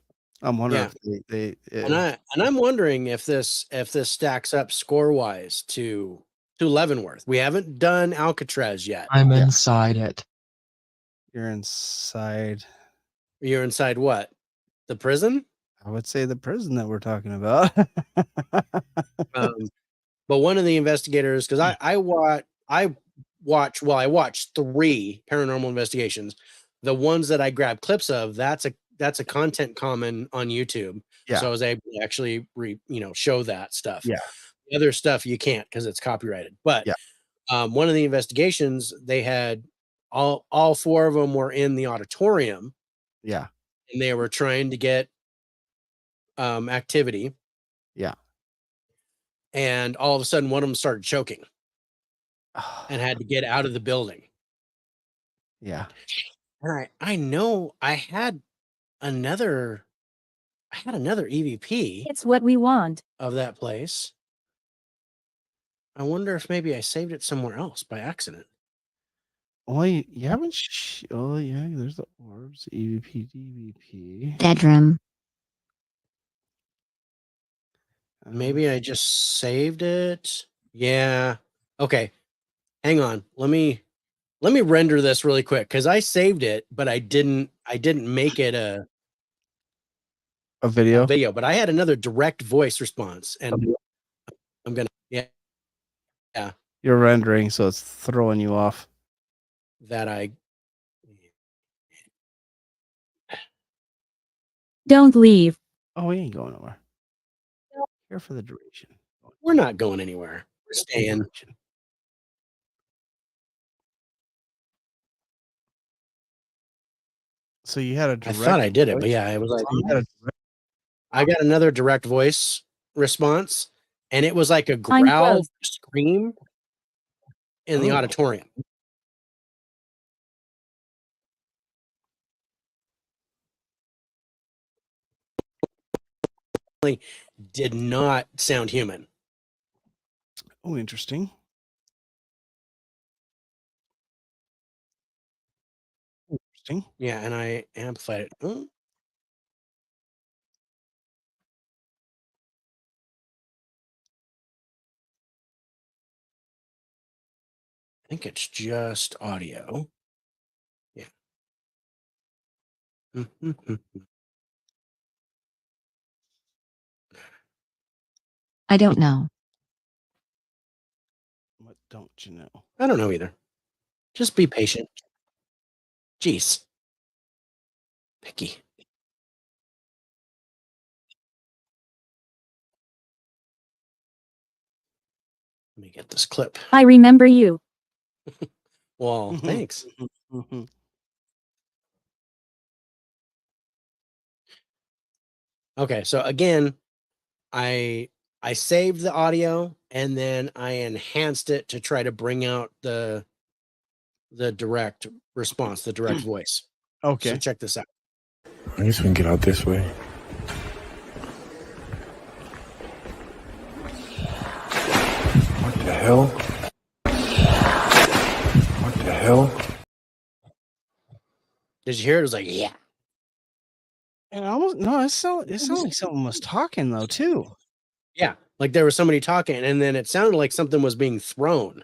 Yeah. if they And I'm wondering if this stacks up score wise to Leavenworth. We haven't done Alcatraz yet. I'm Yeah. inside it. you're inside, You're inside what? The prison? I would say the prison that we're talking about. But one of the investigators, because I watched 3 paranormal investigations. The ones that I grabbed clips of, that's a content common on YouTube. Yeah. So I was able to actually show that stuff. Yeah. The other stuff you can't because it's copyrighted. But Yeah. one of the investigations, they had all 4 of them were in the auditorium. Yeah. And they were trying to get activity. Yeah. And all of a sudden, one of them started choking and had to get out of the building. Yeah. All right. I know I had another EVP It's what we want. of that place. I wonder if maybe I saved it somewhere else by accident. Well, you haven't. Oh, yeah. There's the orbs, EVP, DVP. Bedroom. Maybe I just saved it. Yeah. Okay. Hang on. Let me render this really quick because I saved it, but I didn't make it a video. But I had another direct voice response, and I'm gonna yeah. You're rendering, so it's throwing you off. That I Don't leave. Oh, we ain't going nowhere. Here for the duration. we're not going anywhere. We're staying. So you had a I direct thought I did it, voice? but yeah, it was like You had a direct- I got another direct voice response, and it was like a I'm growl close. scream in the Oh. auditorium. Did not sound human. Oh, interesting. Interesting. Yeah, and I amplified it. Oh. I think it's just audio. Yeah. I don't know. What don't you know? I don't know either. Just be patient. Jeez. Picky. Let me get this clip. I remember you. Well, thanks. Okay, so again, I saved the audio and then I enhanced it to try to bring out the direct response, the direct voice. Okay. So check this out. I guess we can get out this way. What the hell? What the hell? Did you hear it? It was like, yeah. And almost no, it sounded like someone was talking though too. Yeah, like there was somebody talking, and then it sounded like something was being thrown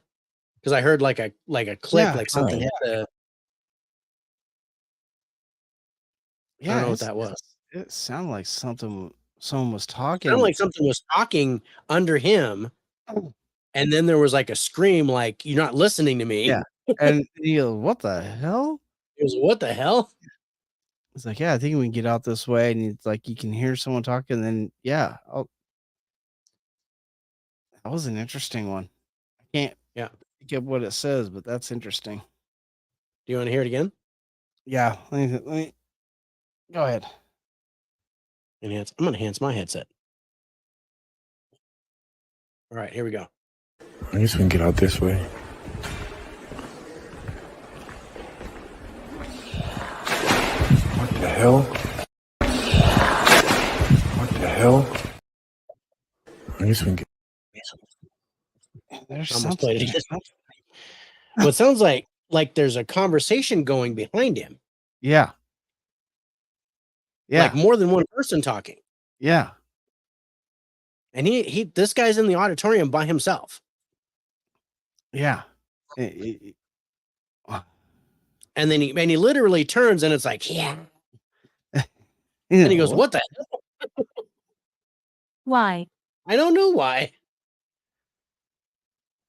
because I heard like a click, Yeah, like something hit the. I yeah, don't know what that was. it sounded like someone was It sounded talking. like something was talking under him, Oh. and then there was like a scream, like "You're not listening to me." Yeah, and he goes, "What the hell?" It was what the hell? It's like, "Yeah, I think we can get out this way," and it's like you can hear someone talking, and then yeah, oh, that was an interesting one. I can't Yeah. get what it says, but that's interesting. Do you want to hear it again? Yeah, let me go ahead. Enhance. I'm gonna enhance my headset. All right, here we go. I guess we can get out this way. What the hell? What the hell? I guess we can get. There's Almost something. played it again. Well, it sounds like there's a conversation going behind him. Yeah. Yeah. Like more than one person talking. Yeah. And this guy's in the auditorium by himself. Yeah. And then he literally turns and it's like, yeah. Yeah, And he goes, what the hell? Why? I don't know why.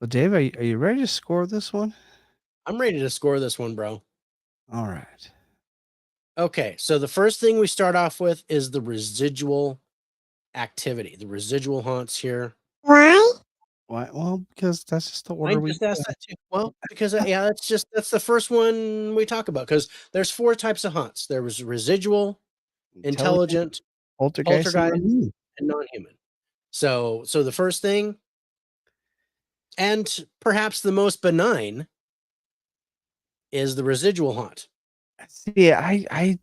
Well, Dave, are you ready to score this one? I'm ready to score this one, bro. All right. Okay, so the first thing we start off with is the residual activity, the residual haunts here. Why? Well, because that's just the order I just asked that too. Well, because yeah, that's the first one we talk about because there's 4 types of haunts. There was residual, intelligent, poltergeist, and non-human. So the first thing, and perhaps the most benign, is the residual haunt. See, I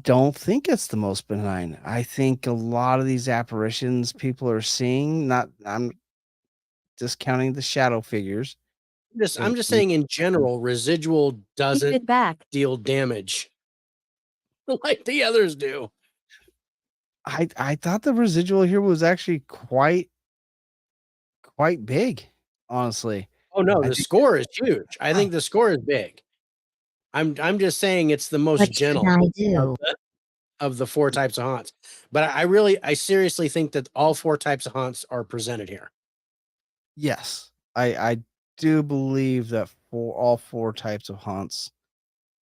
don't think it's the most benign. I think a lot of these apparitions people are seeing, I'm discounting the shadow figures. I'm just saying in general, residual Keep doesn't it back. deal damage like the others do. I thought the residual here was actually quite big, honestly. Oh no, I the think score is huge. I think the score is big. I'm just saying it's the most What gentle should I do? of the 4 types of haunts. But I seriously think that all 4 types of haunts are presented here. Yes. I do believe that for all 4 types of haunts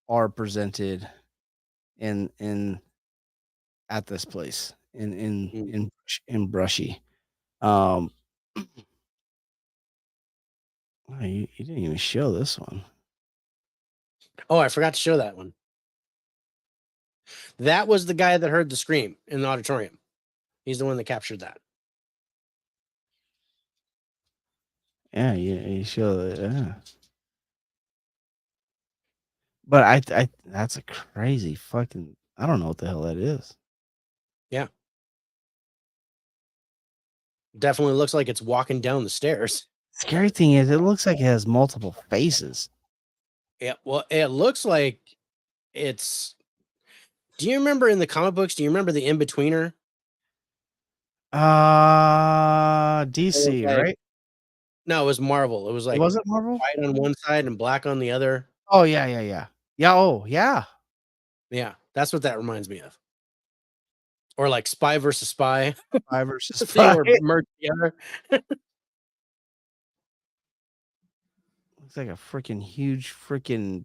are presented in at this place in Brushy. Oh, you didn't even show this one. Oh, I forgot to show that one. That was the guy that heard the scream in the auditorium. He's the one that captured that. Yeah, you show it. Yeah. But I that's a crazy fucking I don't know what the hell that is. Yeah. Definitely looks like it's walking down the stairs. Scary thing is it looks like it has multiple faces. Yeah, well, it looks like it's. Do you remember in the comic books? Do you remember the In-Betweener? DC, like, right? No, it was Marvel. It was like Was it Marvel? white on one side and black on the other. Oh yeah. Yeah, oh yeah. Yeah, that's what that reminds me of. Or like Spy versus Spy. Spy versus They Spy. were merged together. Looks like a freaking huge freaking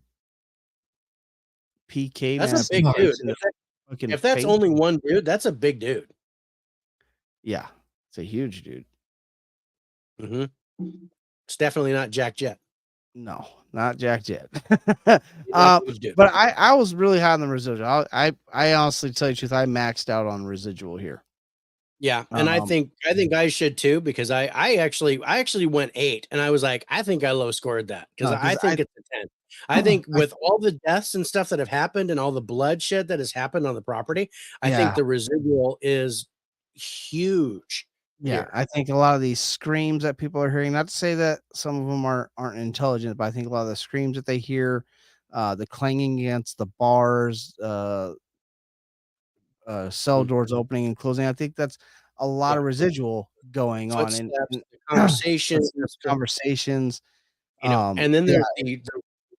PK. That's man, a big dude. If that's face. only one dude, that's a big dude. Yeah, it's a huge dude. Mm-hmm. It's definitely not Jack Jet. No, not Jack Jet. Dude. But I was really high on the residual. I honestly tell you the truth, I maxed out on residual here. Yeah, and I think I should too because I actually went 8 and I was like I think I low scored that because I think it's a 10. I think with all the deaths and stuff that have happened and all the bloodshed that has happened on the property, I think the residual is huge. Yeah, here. I think a lot of these screams that people are hearing, not to say that some of them aren't intelligent, but I think a lot of the screams that they hear, the clanging against the bars, cell doors opening and closing. I think that's a lot of residual going on, and Footsteps, the conversations, conversations. And then Yeah, there's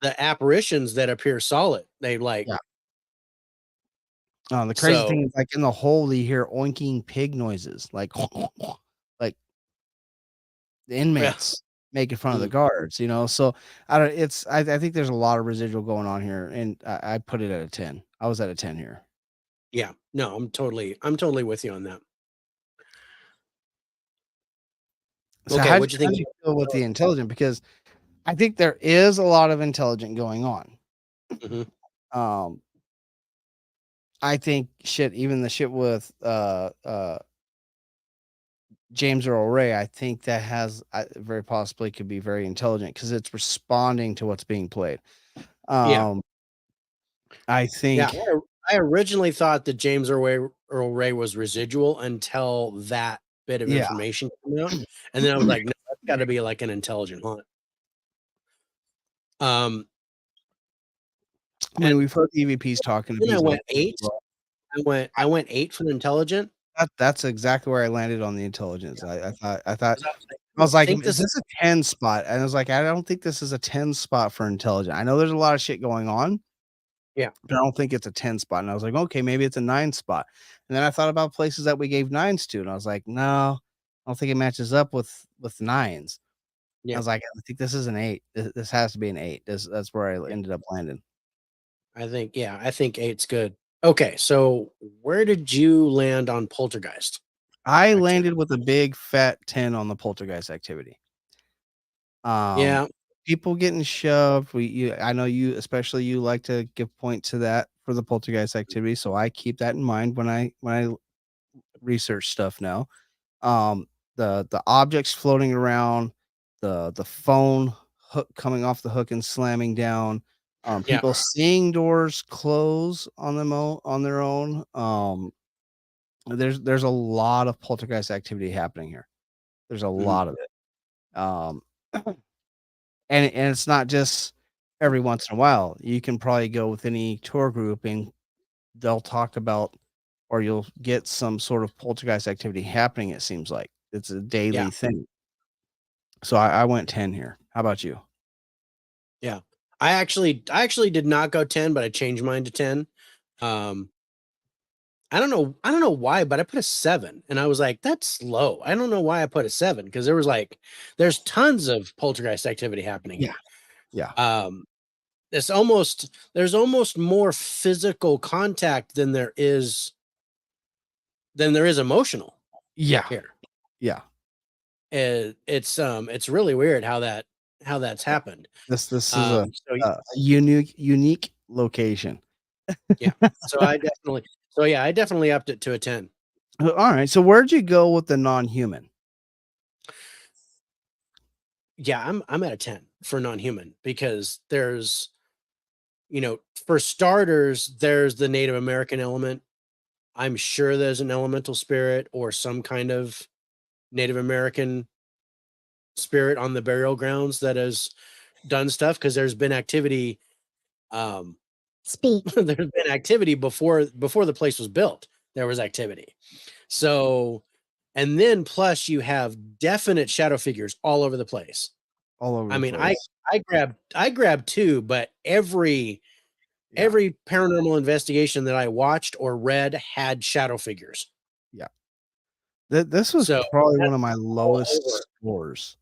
the apparitions that appear solid. They like, yeah. The crazy so thing is, like in the hole, you hear oinking pig noises, like like the yeah. inmates making fun of the guards. So I don't. I think there's a lot of residual going on here, and I put it at a 10. I was at a 10 here. Yeah. No, I'm totally with you on that. So Okay, what'd you how think? do you feel with the intelligent? Because I think there is a lot of intelligent going on. Mhm. I think even the shit with James Earl Ray, I think that has very possibly could be very intelligent because it's responding to what's being played. Yeah. I Yeah. think I originally thought that James Earl Ray was residual until that bit of yeah. information came out. And then I was like, no, that's gotta be like an intelligent haunt. I mean, And we've heard EVPs talking to then I people. went 8. I went 8 for the intelligent. That's exactly where I landed on the intelligence. I thought 'Cause I was like, I was I like, think is this this a 10 spot? And I was like, I don't think this is a 10 spot for intelligent. I know there's a lot of shit going on. Yeah. But I don't think it's a 10 spot. And I was like, okay, maybe it's a 9 spot. And then I thought about places that we gave 9s to, and I was like, no, I don't think it matches up with 9s. I Yeah. was like, I think this is an 8. This has to be an 8. That's where I ended up landing. I think 8's good. Okay, so where did you land on poltergeist? I Activity. landed with a big fat 10 on the poltergeist activity. Yeah. People getting shoved. I know especially you like to give point to that for the poltergeist activity, so I keep that in mind when I research stuff now. The objects floating around, the phone hook coming off the hook and slamming down, Yeah. people seeing doors close on their own. There's a lot of poltergeist activity happening here. There's a lot of it. And it's not just every once in a while. You can probably go with any tour group and they'll talk about, or you'll get some sort of poltergeist activity happening, it seems like. It's a daily Yeah. thing. So I went 10 here. How about you? Yeah. I actually did not go 10, but I changed mine to 10. I don't know why, but I put a 7 and I was like, that's low. I don't know why I put a 7 because there's tons of poltergeist activity happening Yeah. here. Yeah. There's almost more physical contact than there is emotional Yeah. here. Yeah. It's really weird how that's happened. This is So a unique location. yeah. I definitely upped it to a 10. All right. So where'd you go with the non-human? Yeah, I'm at a 10 for non-human because there's, for starters, there's the Native American element. I'm sure there's an elemental spirit or some kind of Native American spirit on the burial grounds that has done stuff because there's been activity. Speak. There's been activity before the place was built. There was activity. So, and then plus you have definite shadow figures all over the place. All over I the mean, place. I grabbed 2, but every paranormal investigation that I watched or read had shadow figures. Yeah. This was So probably that's one of my all lowest over. scores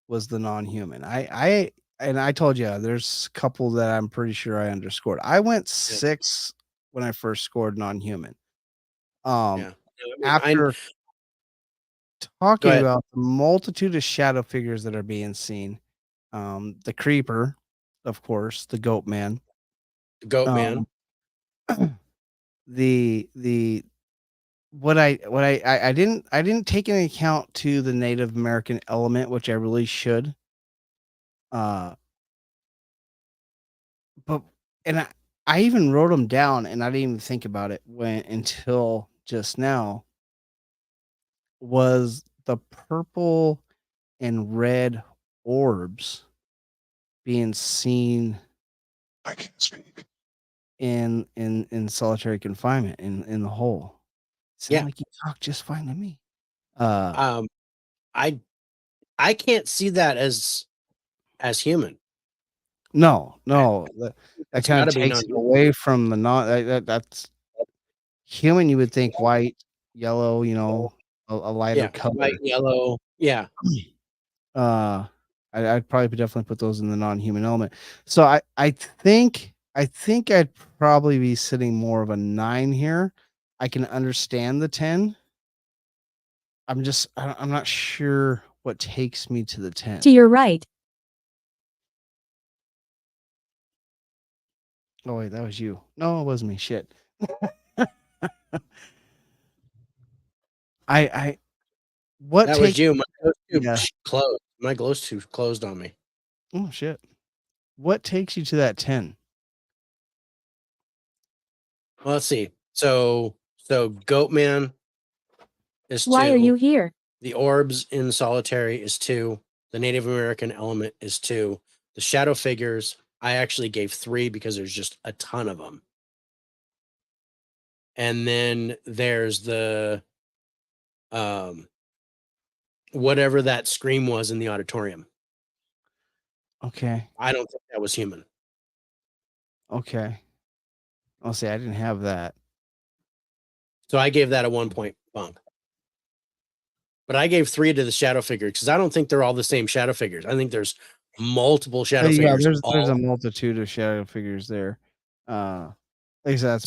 was the non-human. I told you there's a couple that I'm pretty sure I underscored. I went 6 when I first scored non-human. Yeah. After Go talking ahead. about the multitude of shadow figures that are being seen, the creeper, of course, the goat man, The goat um, man. the what I didn't take into account to the Native American element, which I really should. But and I even wrote them down, and I didn't even think about it until just now. Was the purple and red orbs being seen I can't speak. in solitary confinement in the hole. Sound Yeah. like you talk just fine to me. I can't see that as human. No, that It's kind got of to be takes it non-human. away from the that's human. You would think white, yellow, a lighter Yeah, white, color. yellow. Yeah. Uh, I'd probably definitely put those in the non-human element. So I think I'd probably be sitting more of a 9 here. I can understand the 10. I'm not sure what takes me to the 10. To your right. Oh wait, that was you. No, it wasn't me. Shit. I what That was take you. My glow tube yeah. closed. My glow tube closed on me. Oh shit. What takes you to that 10? Well, let's see. So Goatman is Why are 2. you here? The orbs in solitary is 2. The Native American element is 2. The shadow figures, I actually gave 3 because there's just a ton of them. And then there's the whatever that scream was in the auditorium. Okay. I don't think that was human. Okay. I'll say I didn't have that. So I gave that a 1 point bump. But I gave 3 to the shadow figure because I don't think they're all the same shadow figures. I think there's multiple shadow Yeah, figures. there's a multitude of shadow figures there. Like I said,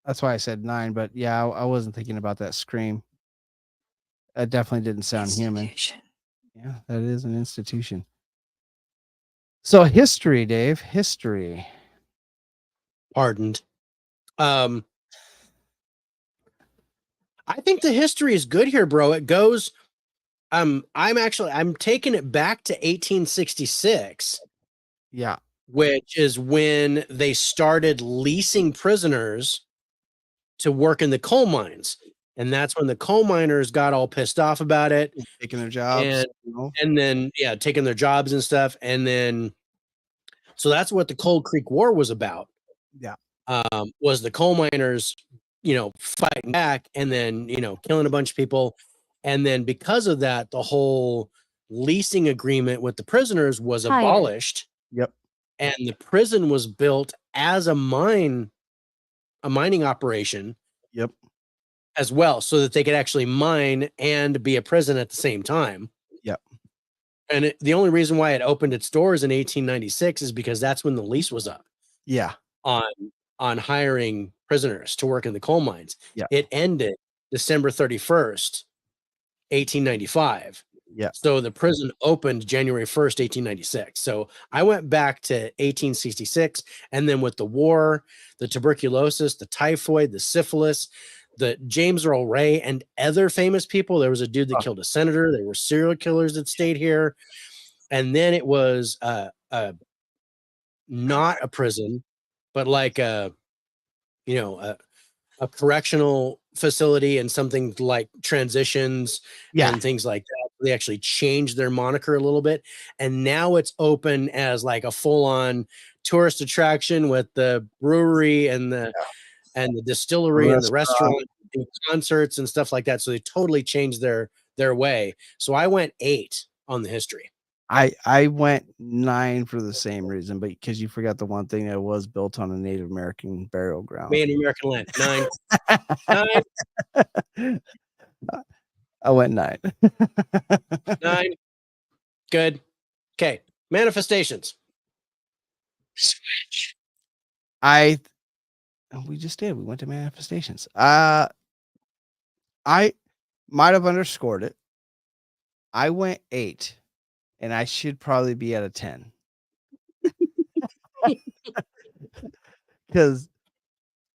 that's why I said 9, but yeah, I wasn't thinking about that scream. That definitely didn't sound human. Yeah, that is an institution. So history, Dave, history. Pardoned. I think the history is good here, bro. It goes. I'm taking it back to 1866. Yeah. Which is when they started leasing prisoners to work in the coal mines. And that's when the coal miners got all pissed off about it. Taking their jobs. And then, taking their jobs and stuff. And then, so that's what the Cold Creek War was about. Yeah. Was the coal miners, fighting back and then, killing a bunch of people. And then because of that, the whole leasing agreement with the prisoners was abolished. Yep. And the prison was built as a mining operation. Yep. As well, so that they could actually mine and be a prison at the same time. Yep. And the only reason why it opened its doors in 1896 is because that's when the lease was up. Yeah. On hiring prisoners to work in the coal mines. Yeah. It ended December 31st, 1895. Yeah. So the prison opened January 1st, 1896. So I went back to 1866, and then with the war, the tuberculosis, the typhoid, the syphilis, the James Earl Ray, and other famous people. There was a dude that killed a senator. There were serial killers that stayed here. And then it was not a prison, but like a correctional facility and something like transitions and things like that. They actually changed their moniker a little bit. And now it's open as like a full-on tourist attraction with the brewery and the distillery and the restaurant and concerts and stuff like that. So they totally changed their way. So I went 8 on the history. I went 9 for the same reason, but because you forgot the one thing that was built on a Native American burial ground. Native American land. 9. 9. I went 9. 9. Good. Okay. Manifestations. Switch. We just did. We went to manifestations. I might have underscored it. I went 8, and I should probably be at a 10. Because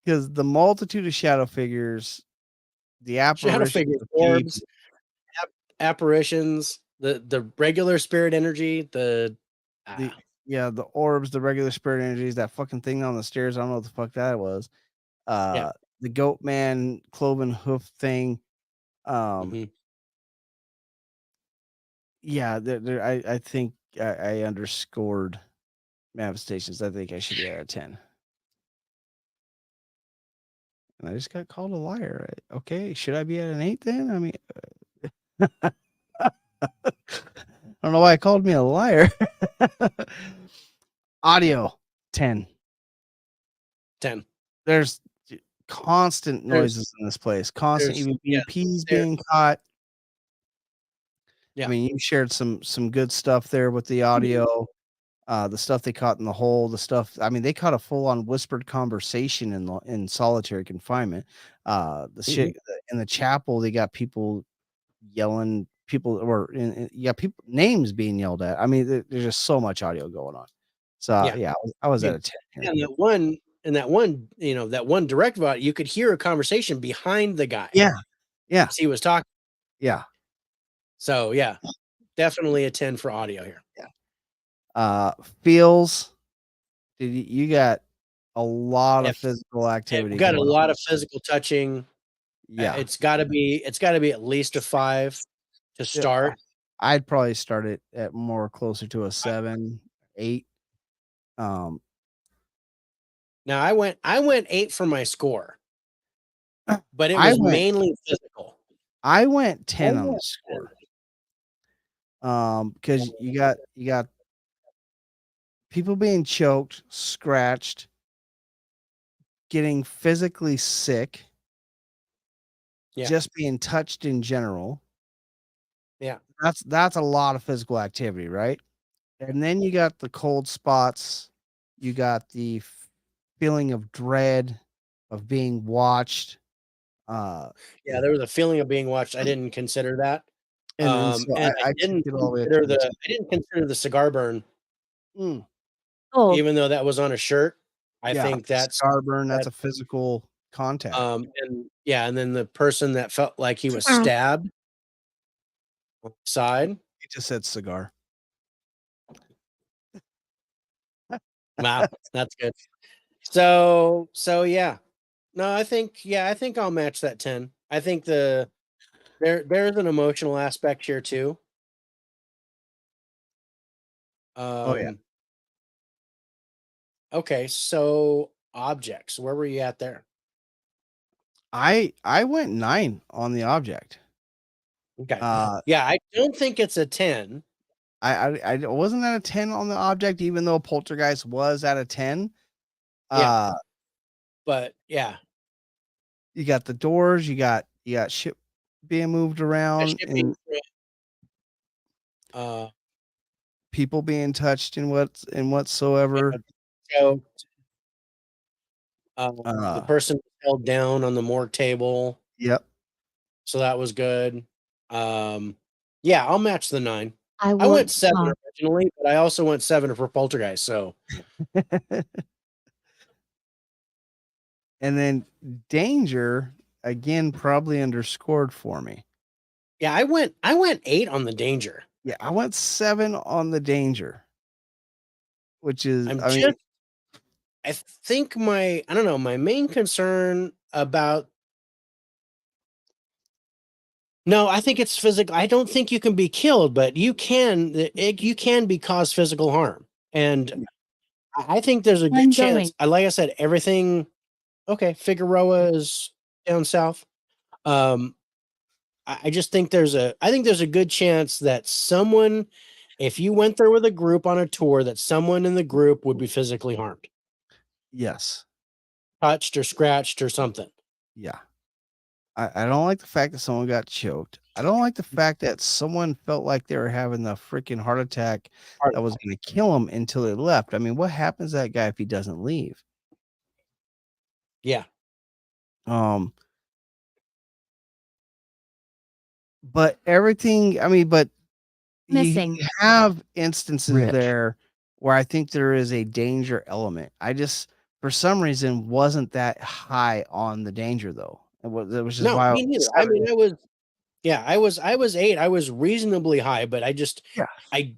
the multitude of shadow figures, the apparitions, orbs, apparitions, the regular spirit energy, the orbs, the regular spirit energies, that fucking thing on the stairs. I don't know what the fuck that was. The goat man cloven hoof thing. Yeah, I think I underscored manifestations, I think I should be at a 10. And I just got called a liar. Okay, should I be at an 8 then? I mean, I don't know why it called me a liar. Audio 10. 10. There's constant noises in this place. Constant EVPs being caught. Yeah. I mean, you shared some good stuff there with the audio. The stuff they caught in the hole, the stuff. I mean, they caught a full-on whispered conversation in solitary confinement. The shit in the chapel, they got people yelling, people or people names being yelled at. I mean, there's just so much audio going on. So yeah, I was at a 10. And that one, that one direct vote, you could hear a conversation behind the guy. Yeah. As he was talking. Yeah. So yeah, definitely a 10 for audio here. Yeah. Feels. You got a lot of physical activity. We've got a lot of physical touching. Yeah. It's gotta be at least a 5 to start. I'd probably start it at more closer to a 7, 8. Now I went 8 for my score, but it was mainly physical. I went 10 on the score. Because you got people being choked, scratched, getting physically sick, just being touched in general. Yeah. That's a lot of physical activity, right? And then you got the cold spots, you got the feeling of dread of being watched. There was a feeling of being watched. I didn't consider that. And I didn't consider the cigar burn. Even though that was on a shirt. I think that's cigar burn, that's a physical contact. And then the person that felt like he was stabbed on the side. He just said cigar. Wow, that's good. So yeah. No, I think I'll match that 10. I think there's an emotional aspect here too. Okay, so objects. Where were you at there? I went 9 on the object. Okay. I don't think it's a 10. I wasn't at a 10 on the object, even though Poltergeist was at a 10. But yeah. You got the doors, you got shit being moved around, and people being touched in whatsoever. The person held down on the morgue table. Yep. So that was good. I'll match the 9. I will went 7 originally, but I also went 7 for Poltergeist. So, and then Danger again probably underscored for me. Yeah, I went 8 on the Danger. Yeah, I went 7 on the Danger, which is I think my main concern about. No, I think it's physical. I don't think you can be killed, but you can be caused physical harm. And I think there's a good chance. Like I said, everything. Okay, Figueroa is down south. I just think there's a good chance that someone, if you went there with a group on a tour, that someone in the group would be physically harmed. Yes. Touched or scratched or something. Yeah. I don't like the fact that someone got choked. I don't like the fact that someone felt like they were having a freaking heart attack that was going to kill them until they left. I mean, what happens to that guy if he doesn't leave? Yeah. But everything, Missing. you have instances there where I think there is a danger element. I just, for some reason, wasn't that high on the danger though. Which is why me neither. I mean, I was 8. I was reasonably high, but I just, I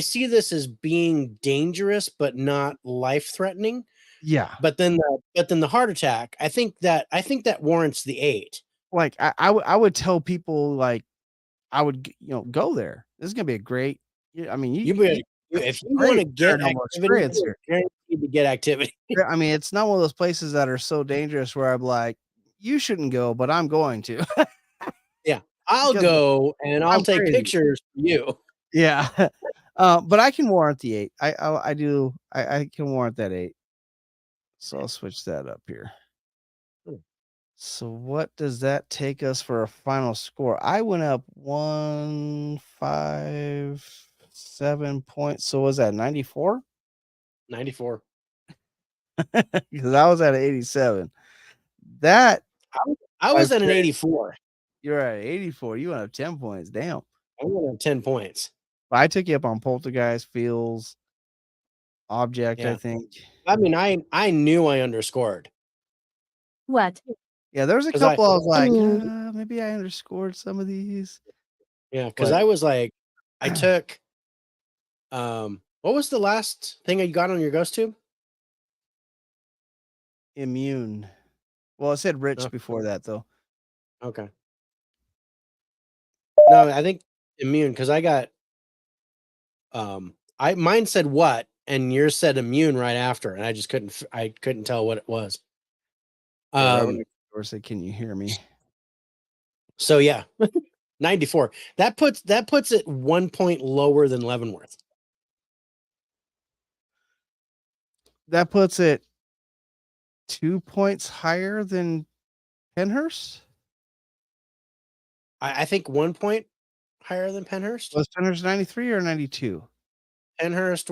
see this as being dangerous, but not life threatening. Yeah. But then the heart attack, I think that warrants the 8. Like I would tell people, like, I would, go there. This is going to be a great, I mean, you If you want to great get paranormal activity, experience here. you're guaranteed to get activity. Yeah, I mean, it's not one of those places that are so dangerous where I'm like, you shouldn't go, but I'm going to. Yeah, I'll Because go and I'll I'm take crazy. pictures for you. Yeah. But I can warrant the 8. I do. I can warrant that 8. So I'll switch that up here. Hmm. So what does that take us for a final score? I went up 157 points. So was that 94? 94. Because I was at 87. That I was at an 84. you're at 84. You went up 10 points. Damn. I went up 10 points. I took you up on poltergeist, feels, object, I Yeah. think. I mean, I knew I underscored. What? Yeah, there was a 'Cause couple I was like, Mm. maybe I underscored some of these. Yeah, because But I was like, I took what was the last thing you got on your ghost tube? immune. Well, it said rich Okay. before that though. Okay. No, I think immune because I got mine said what and yours said immune right after, and I just couldn't tell what it was. Yeah, right when the door said, "Can you hear me?" So yeah, 94. That puts it 1 point lower than Leavenworth. That puts it 2 points higher than Penhurst. I think 1 point higher than Penhurst. Was Penhurst 93 or 92? Penhurst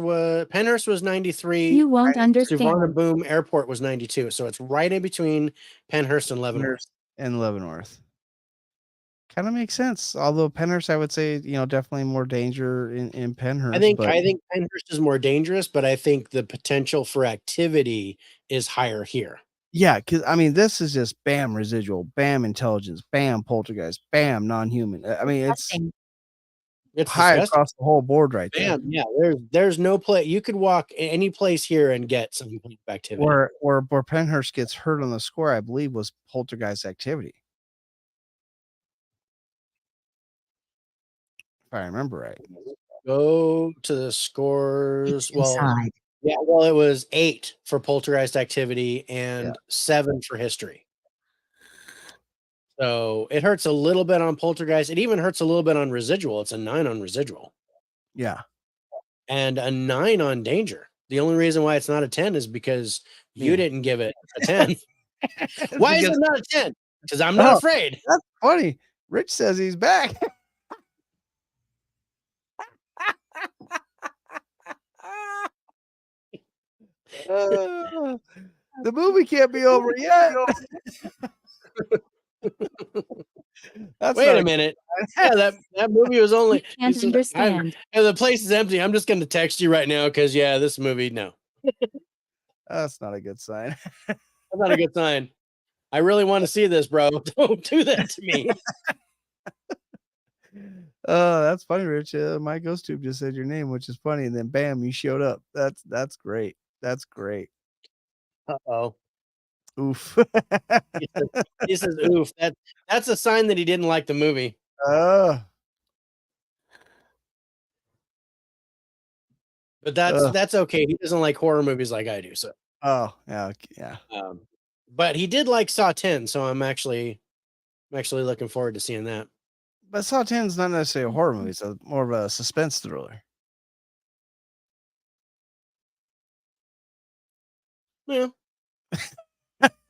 was 93. You won't understand. Savannah Airport was 92. So it's right in between Penhurst and Leavenworth. And Leavenworth. Kind of makes sense. Although Penhurst, I would say, definitely more danger in Penhurst. I think but Penhurst is more dangerous, but I think the potential for activity is higher here. yeah, because I mean, this is just bam residual, bam intelligence, bam poltergeist, bam non-human. I mean, it's high disgusting. across the whole board right there. Bam, yeah. There's no place you could walk any place here and get some kind of activity. Where Penhurst gets hurt on the score, I believe, was poltergeist activity. If I remember right. Go to the scores. Well, Inside. yeah, well, it was 8 for poltergeist activity and 7 for history. So it hurts a little bit on poltergeist. It even hurts a little bit on residual. It's a 9 on residual. Yeah. And a 9 on danger. The only reason why it's not a 10 is because you didn't give it a 10. Why is it not a 10? Because I'm not afraid. That's funny. Rich says he's back. The movie can't be over yet. Wait a minute. Yeah, that movie was only. Can't understand. The place is empty. I'm just going to text you right now because this movie, no. That's not a good sign. That's not a good sign. I really want to see this, bro. Don't do that to me. That's funny, Rich. My ghost tube just said your name, which is funny, and then bam, you showed up. That's great. That's great. Uh-oh. Oof. He says oof. That's a sign that he didn't like the movie. Uh, But that's okay. He doesn't like horror movies like I do. So oh, yeah, yeah. But he did like Saw 10, so I'm actually looking forward to seeing that. But Saw 10 is not necessarily a horror movie, it's more of a suspense thriller. Yeah.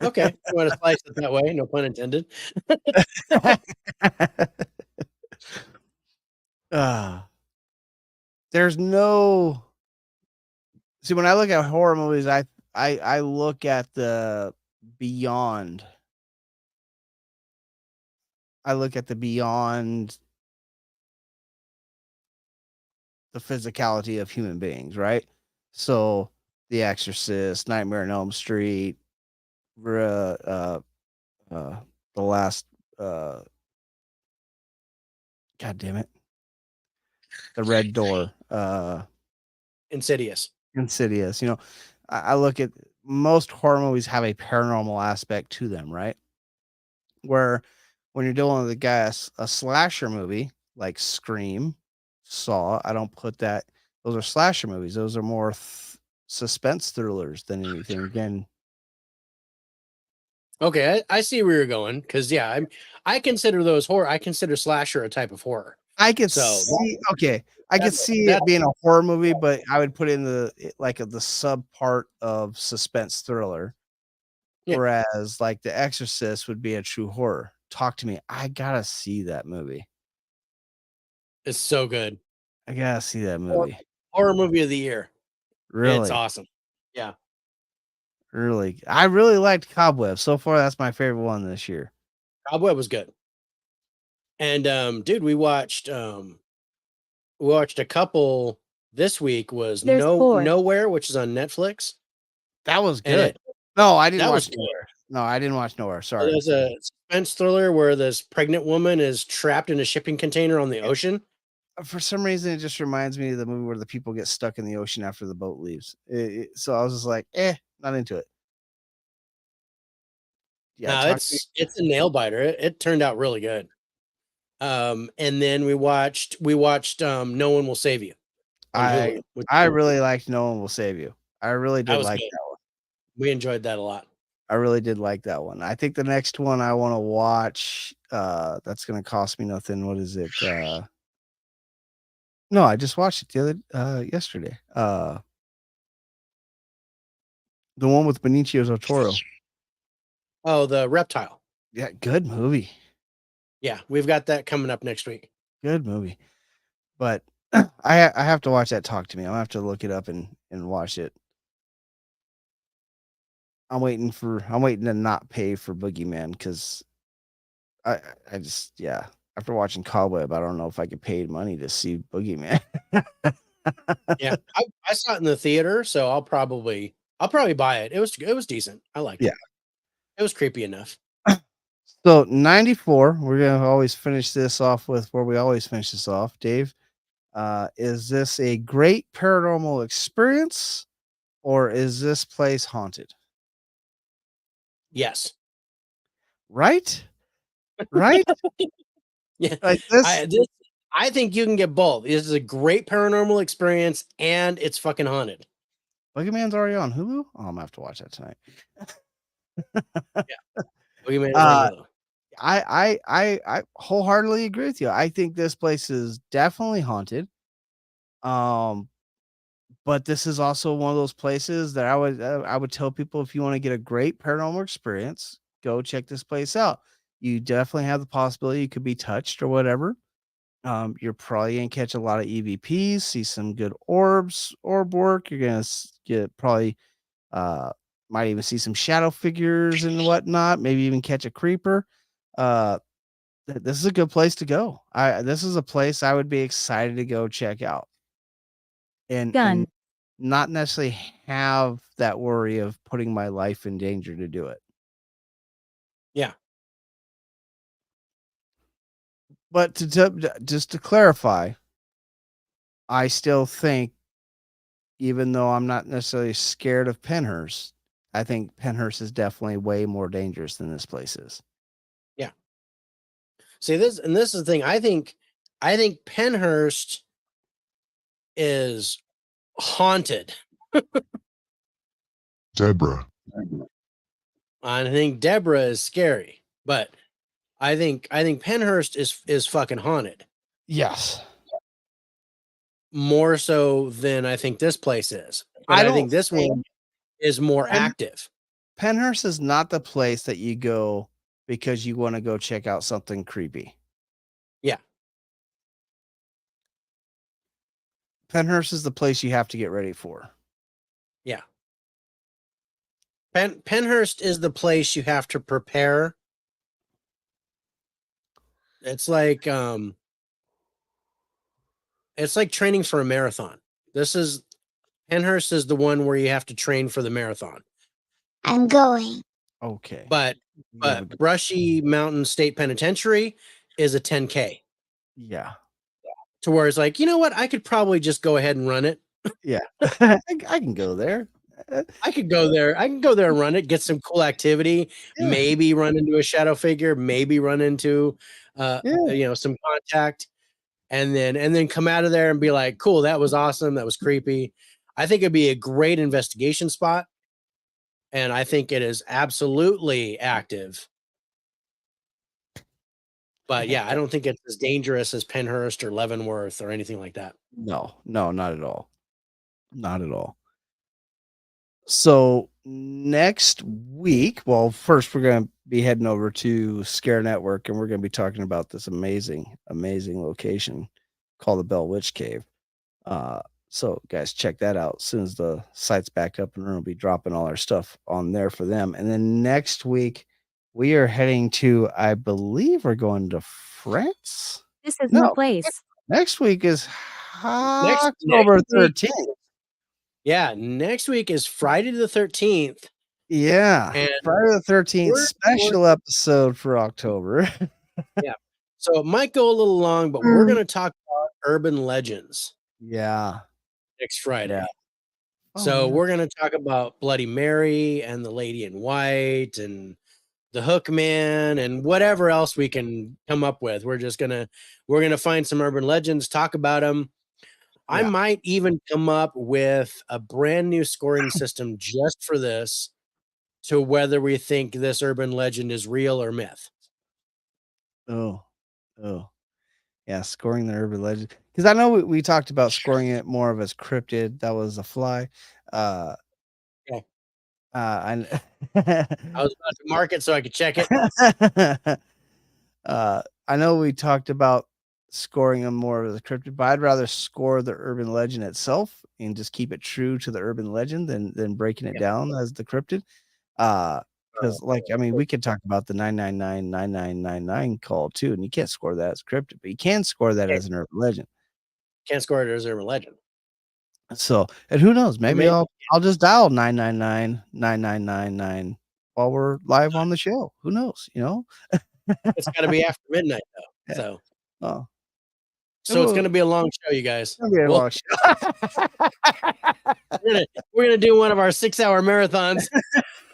Okay. You want to slice it that way? No pun intended. There's no. See, when I look at horror movies, I look at the beyond. I look at the beyond the physicality of human beings, right? So, The Exorcist, Nightmare on Elm Street, the last, God damn it, The Red Door, Insidious. I look at most horror movies have a paranormal aspect to them, right? Where when you're dealing with a slasher movie like Scream, Saw, I don't put that those are slasher movies. Those are more suspense thrillers than anything. Again, Okay, I see where you're going because yeah, I consider those horror. I consider slasher a type of horror. I could So see. Okay, I could see that it being a horror movie, but I would put in the sub part of suspense thriller. Yeah. Whereas like The Exorcist would be a true horror. Talk to me. I gotta see that movie. is so good. I gotta see that movie. Horror movie of the year. It's Really, awesome. Yeah. really. I really liked Cobweb. So far, that's my favorite one this year. Cobweb was good. And dude, we watched a couple this week was There's four. Nowhere, which is on Netflix. That was And good. No, I didn't that watch was good. Nowhere. No, I didn't watch Nowhere. Sorry. There's a suspense thriller where this pregnant woman is trapped in a shipping container on the ocean. For some reason, it just reminds me of the movie where the people get stuck in the ocean after the boat leaves. So I was just like, not into it. Yeah, No, it's a nail biter. It turned out really good. And then we watched No One Will Save You. on Hulu, which I really liked No One Will Save You. I really that did was like good. that one. We enjoyed that a lot. I really did like that one. I think the next one I want to watch, that's gonna cost me nothing. What is it? No, I just watched it yesterday. The one with Benicio del Toro. Oh, the Reptile. Yeah, good movie. Yeah, we've got that coming up next week. Good movie. But I have to watch that. Talk to me. I'm gonna have to look it up and watch it. I'm waiting to not pay for Boogeyman because I just after watching Cobweb, I don't know if I could pay money to see Boogeyman. Yeah, I saw it in the theater, so I'll probably buy it. It was decent. I liked it. It was creepy enough. So 94, we're gonna always finish this off with where we always finish this off, Dave. Is this a great paranormal experience or is this place haunted? Yes. Right? Right? Yeah. Like this. I think you can get both. This is a great paranormal experience and it's fucking haunted. Boogeyman's already on Hulu. Oh, I'm gonna have to watch that tonight. Boogeyman is on Hulu. I wholeheartedly agree with you. I think this place is definitely haunted. But this is also one of those places that I would tell people if you want to get a great paranormal experience, go check this place out. You definitely have the possibility you could be touched or whatever. You're probably gonna catch a lot of EVPs, see some good orb work. You're gonna get probably might even see some shadow figures and whatnot. Maybe even catch a creeper. This is a good place to go. This is a place I would be excited to go check out. And not necessarily have that worry of putting my life in danger to do it. Yeah. But just to clarify, I still think, even though I'm not necessarily scared of Penhurst, I think Penhurst is definitely way more dangerous than this place is. Yeah. See this, and this is the thing. I think Penhurst is haunted. Deborah. I think Deborah is scary, but I think Penhurst is fucking haunted. Yes. More so than I think this place is. But I think this one is more active. Penhurst is not the place that you go because you want to go check out something creepy. Yeah. Penhurst is the place you have to get ready for. Yeah. Penhurst is the place you have to prepare. It's like training for a marathon. Penhurst is the one where you have to train for the marathon. I'm going. Okay. But Brushy Mountain State Penitentiary is a 10K. Yeah. To where it's like, you know what? I could probably just go ahead and run it. Yeah. I can go there. I could go there and run it, get some cool activity, maybe run into a shadow figure, maybe run into some contact. and then come out of there and be like, cool, that was awesome, that was creepy. I think it'd be a great investigation spot, and I think it is absolutely active. But yeah, I don't think it's as dangerous as Penhurst or Leavenworth or anything like that. No, not at all. Not at all. So next week, well, first we're going to be heading over to Scare Network, and we're going to be talking about this amazing location called the Bell Witch Cave. So guys, check that out. As soon as the site's back up, and we're going to be dropping all our stuff on there for them. And then next week, we are heading to, I believe we're going to France. This is no place. Next week is Next October week- 13th. Yeah, next week is Friday the 13th. Yeah, And Friday the 13th we're- special episode for October. So it might go a little long, but we're going to talk about urban legends Yeah. next Friday. Yeah. So Oh, yeah. we're going to talk about Bloody Mary and the Lady in White and the Hook Man and whatever else we can come up with. We're going to find some urban legends, talk about them. I Yeah. might even come up with a brand new scoring system just for this, to whether we think this urban legend is real or myth. Oh. Yeah, scoring the urban legend. Because I know we talked about scoring it more of as cryptid. That was a fly. Yeah. I I was about to mark it so I could check it. I know we talked about scoring them more as a cryptid, but I'd rather score the urban legend itself and just keep it true to the urban legend than breaking it down as the cryptid. Because we could talk about the 999 call too, and you can't score that as cryptid, but you can score that as an urban legend. Can't score it as urban legend. So, and who knows, maybe maybe- I'll just dial 999 while we're live on the show. Who knows, It's got to be after midnight though. Yeah. So Oh, it's going to be a long show, you guys. it's gonna be a Well, long show. we're gonna do one of our 6-hour marathons.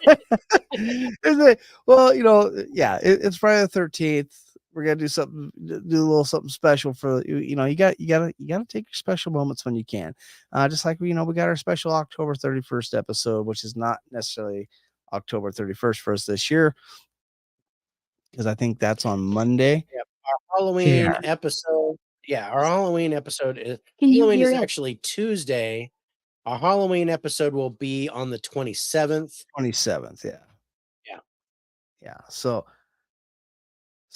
It's Friday the 13th. We're gonna do something, do a little something special for you gotta take your special moments when you can. Just like we got our special October 31st episode, which is not necessarily October 31st for us this year, because I think that's on Monday. Our Halloween episode. Yeah, our Halloween episode is Can you Halloween hear is it? actually Tuesday. Our Halloween episode will be on the 27th. 27th, yeah. Yeah. Yeah. So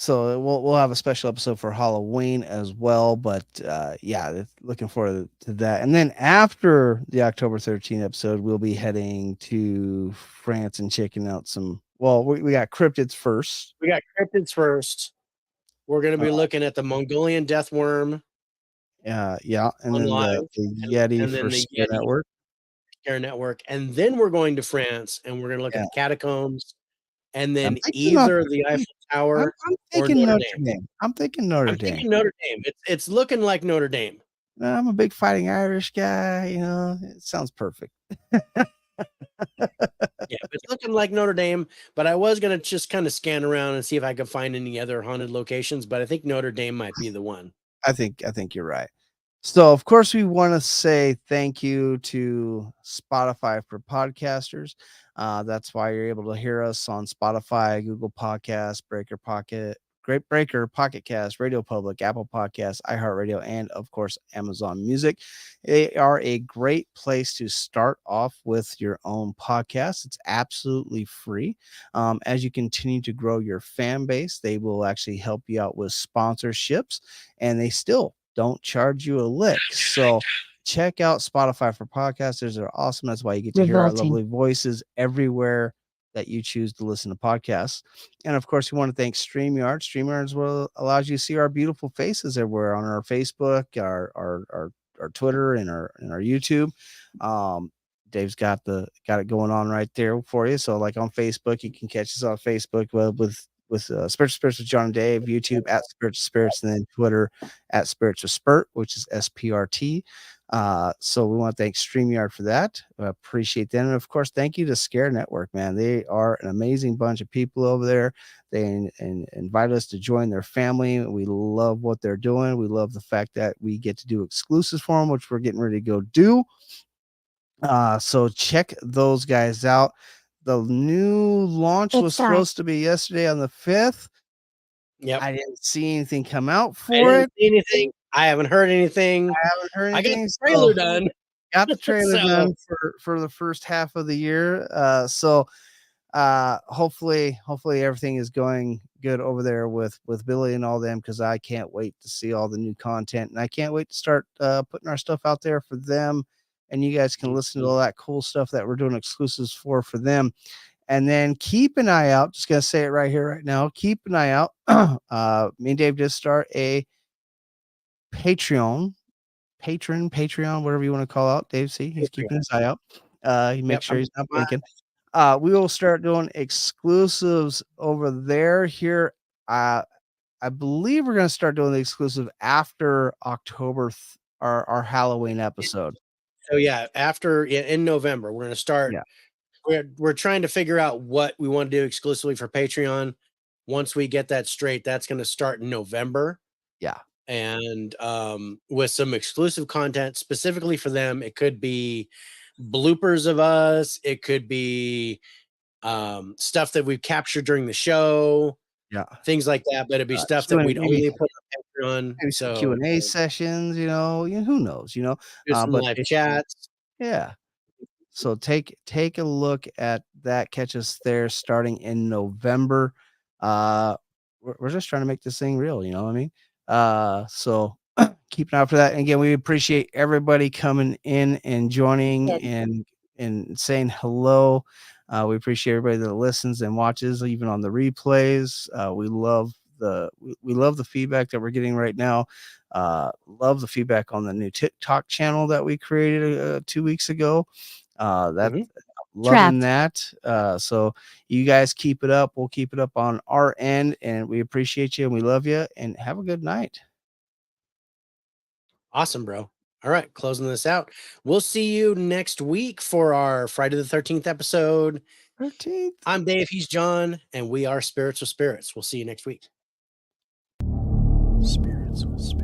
we'll have a special episode for Halloween as well, but looking forward to that. And then after the October 13th episode, we'll be heading to France and checking out some. Well, we got cryptids first. We got cryptids first. We're going to be looking at the Mongolian death worm. And On then live, the Yeti and then for the Scare Yeti. Network. Scare Network, and then we're going to France and we're going to look at the catacombs, and then thinking either the Eiffel Tower I'm or thinking Notre Notre Dame. I'm thinking Notre I'm Dame. thinking Notre Dame. It's looking like Notre Dame. I'm a big Fighting Irish guy. It sounds perfect. Yeah, it's looking like Notre Dame, but I was going to just kind of scan around and see if I could find any other haunted locations, but I think Notre Dame might be the one. I think you're right. So, of course, we want to say thank you to Spotify for podcasters. That's why you're able to hear us on Spotify, Google Podcasts, Great Breaker, Pocket Cast, Radio Public, Apple Podcasts, iHeartRadio, and of course, Amazon Music. They are a great place to start off with your own podcast. It's absolutely free. As you continue to grow your fan base, they will actually help you out with sponsorships, and they still don't charge you a lick. So check out Spotify for podcasters. They're awesome. That's why you get to hear our Revolting. lovely voices everywhere that you choose to listen to podcasts. And of course, we want to thank StreamYard. StreamYard is what allows you to see our beautiful faces everywhere on our Facebook, our Twitter, and our YouTube. Dave's got it going on right there for you. So like on Facebook, you can catch us on Facebook with Spiritual Spirits with John and Dave, YouTube at Spiritual Spirits, and then Twitter at Spirits with Spurt, which is SPRT. So we want to thank StreamYard for that. I appreciate them. And of course, thank you to Scare Network, man. They are an amazing bunch of people over there. They invite us to join their family. We love what they're doing. We love the fact that we get to do exclusives for them, which we're getting ready to go do. So check those guys out. The new launch was supposed to be yesterday on the 5th. Yep. I didn't see anything come out I for didn't it. see anything. I haven't heard anything. I haven't heard I got anything. the trailer so done. Got the trailer So- done for the first half of the year. So hopefully everything is going good over there with Billy and all them, because I can't wait to see all the new content, and I can't wait to start putting our stuff out there for them, and you guys can listen to all that cool stuff that we're doing exclusives for them. And then keep an eye out. Just gonna say it right here, right now. Keep an eye out. Me and Dave just start a Patreon, whatever you want to call out. Dave, see, he's keeping his eye out. He makes sure he's not blinking. We will start doing exclusives over there here. I believe we're going to start doing the exclusive after October, our Halloween episode. So yeah, after in November, we're going to start. Yeah. We're trying to figure out what we want to do exclusively for Patreon. Once we get that straight, that's going to start in November. Yeah. And with some exclusive content specifically for them. It could be bloopers of us. It could be stuff that we've captured during the show. Yeah. Things like that. But it'd be stuff that we'd only put on Patreon. Maybe some Q&A sessions, who knows, do some but live chats. Yeah. So take a look at that. Catch us there starting in November. We're just trying to make this thing real, you know what I mean? So keep an eye out for that. And again, we appreciate everybody coming in and joining and saying hello. We appreciate everybody that listens and watches, even on the replays. We love the feedback that we're getting right now. Love the feedback on the new TikTok channel that we created 2 weeks ago. Loving that. So you guys keep it up. We'll keep it up on our end, and we appreciate you and we love you, and have a good night. Awesome, bro. All right, closing this out. We'll see you next week for our Friday the 13th episode. 13th. I'm Dave, he's John, and we are Spirits with Spirits. We'll see you next week. Spirits with spirits.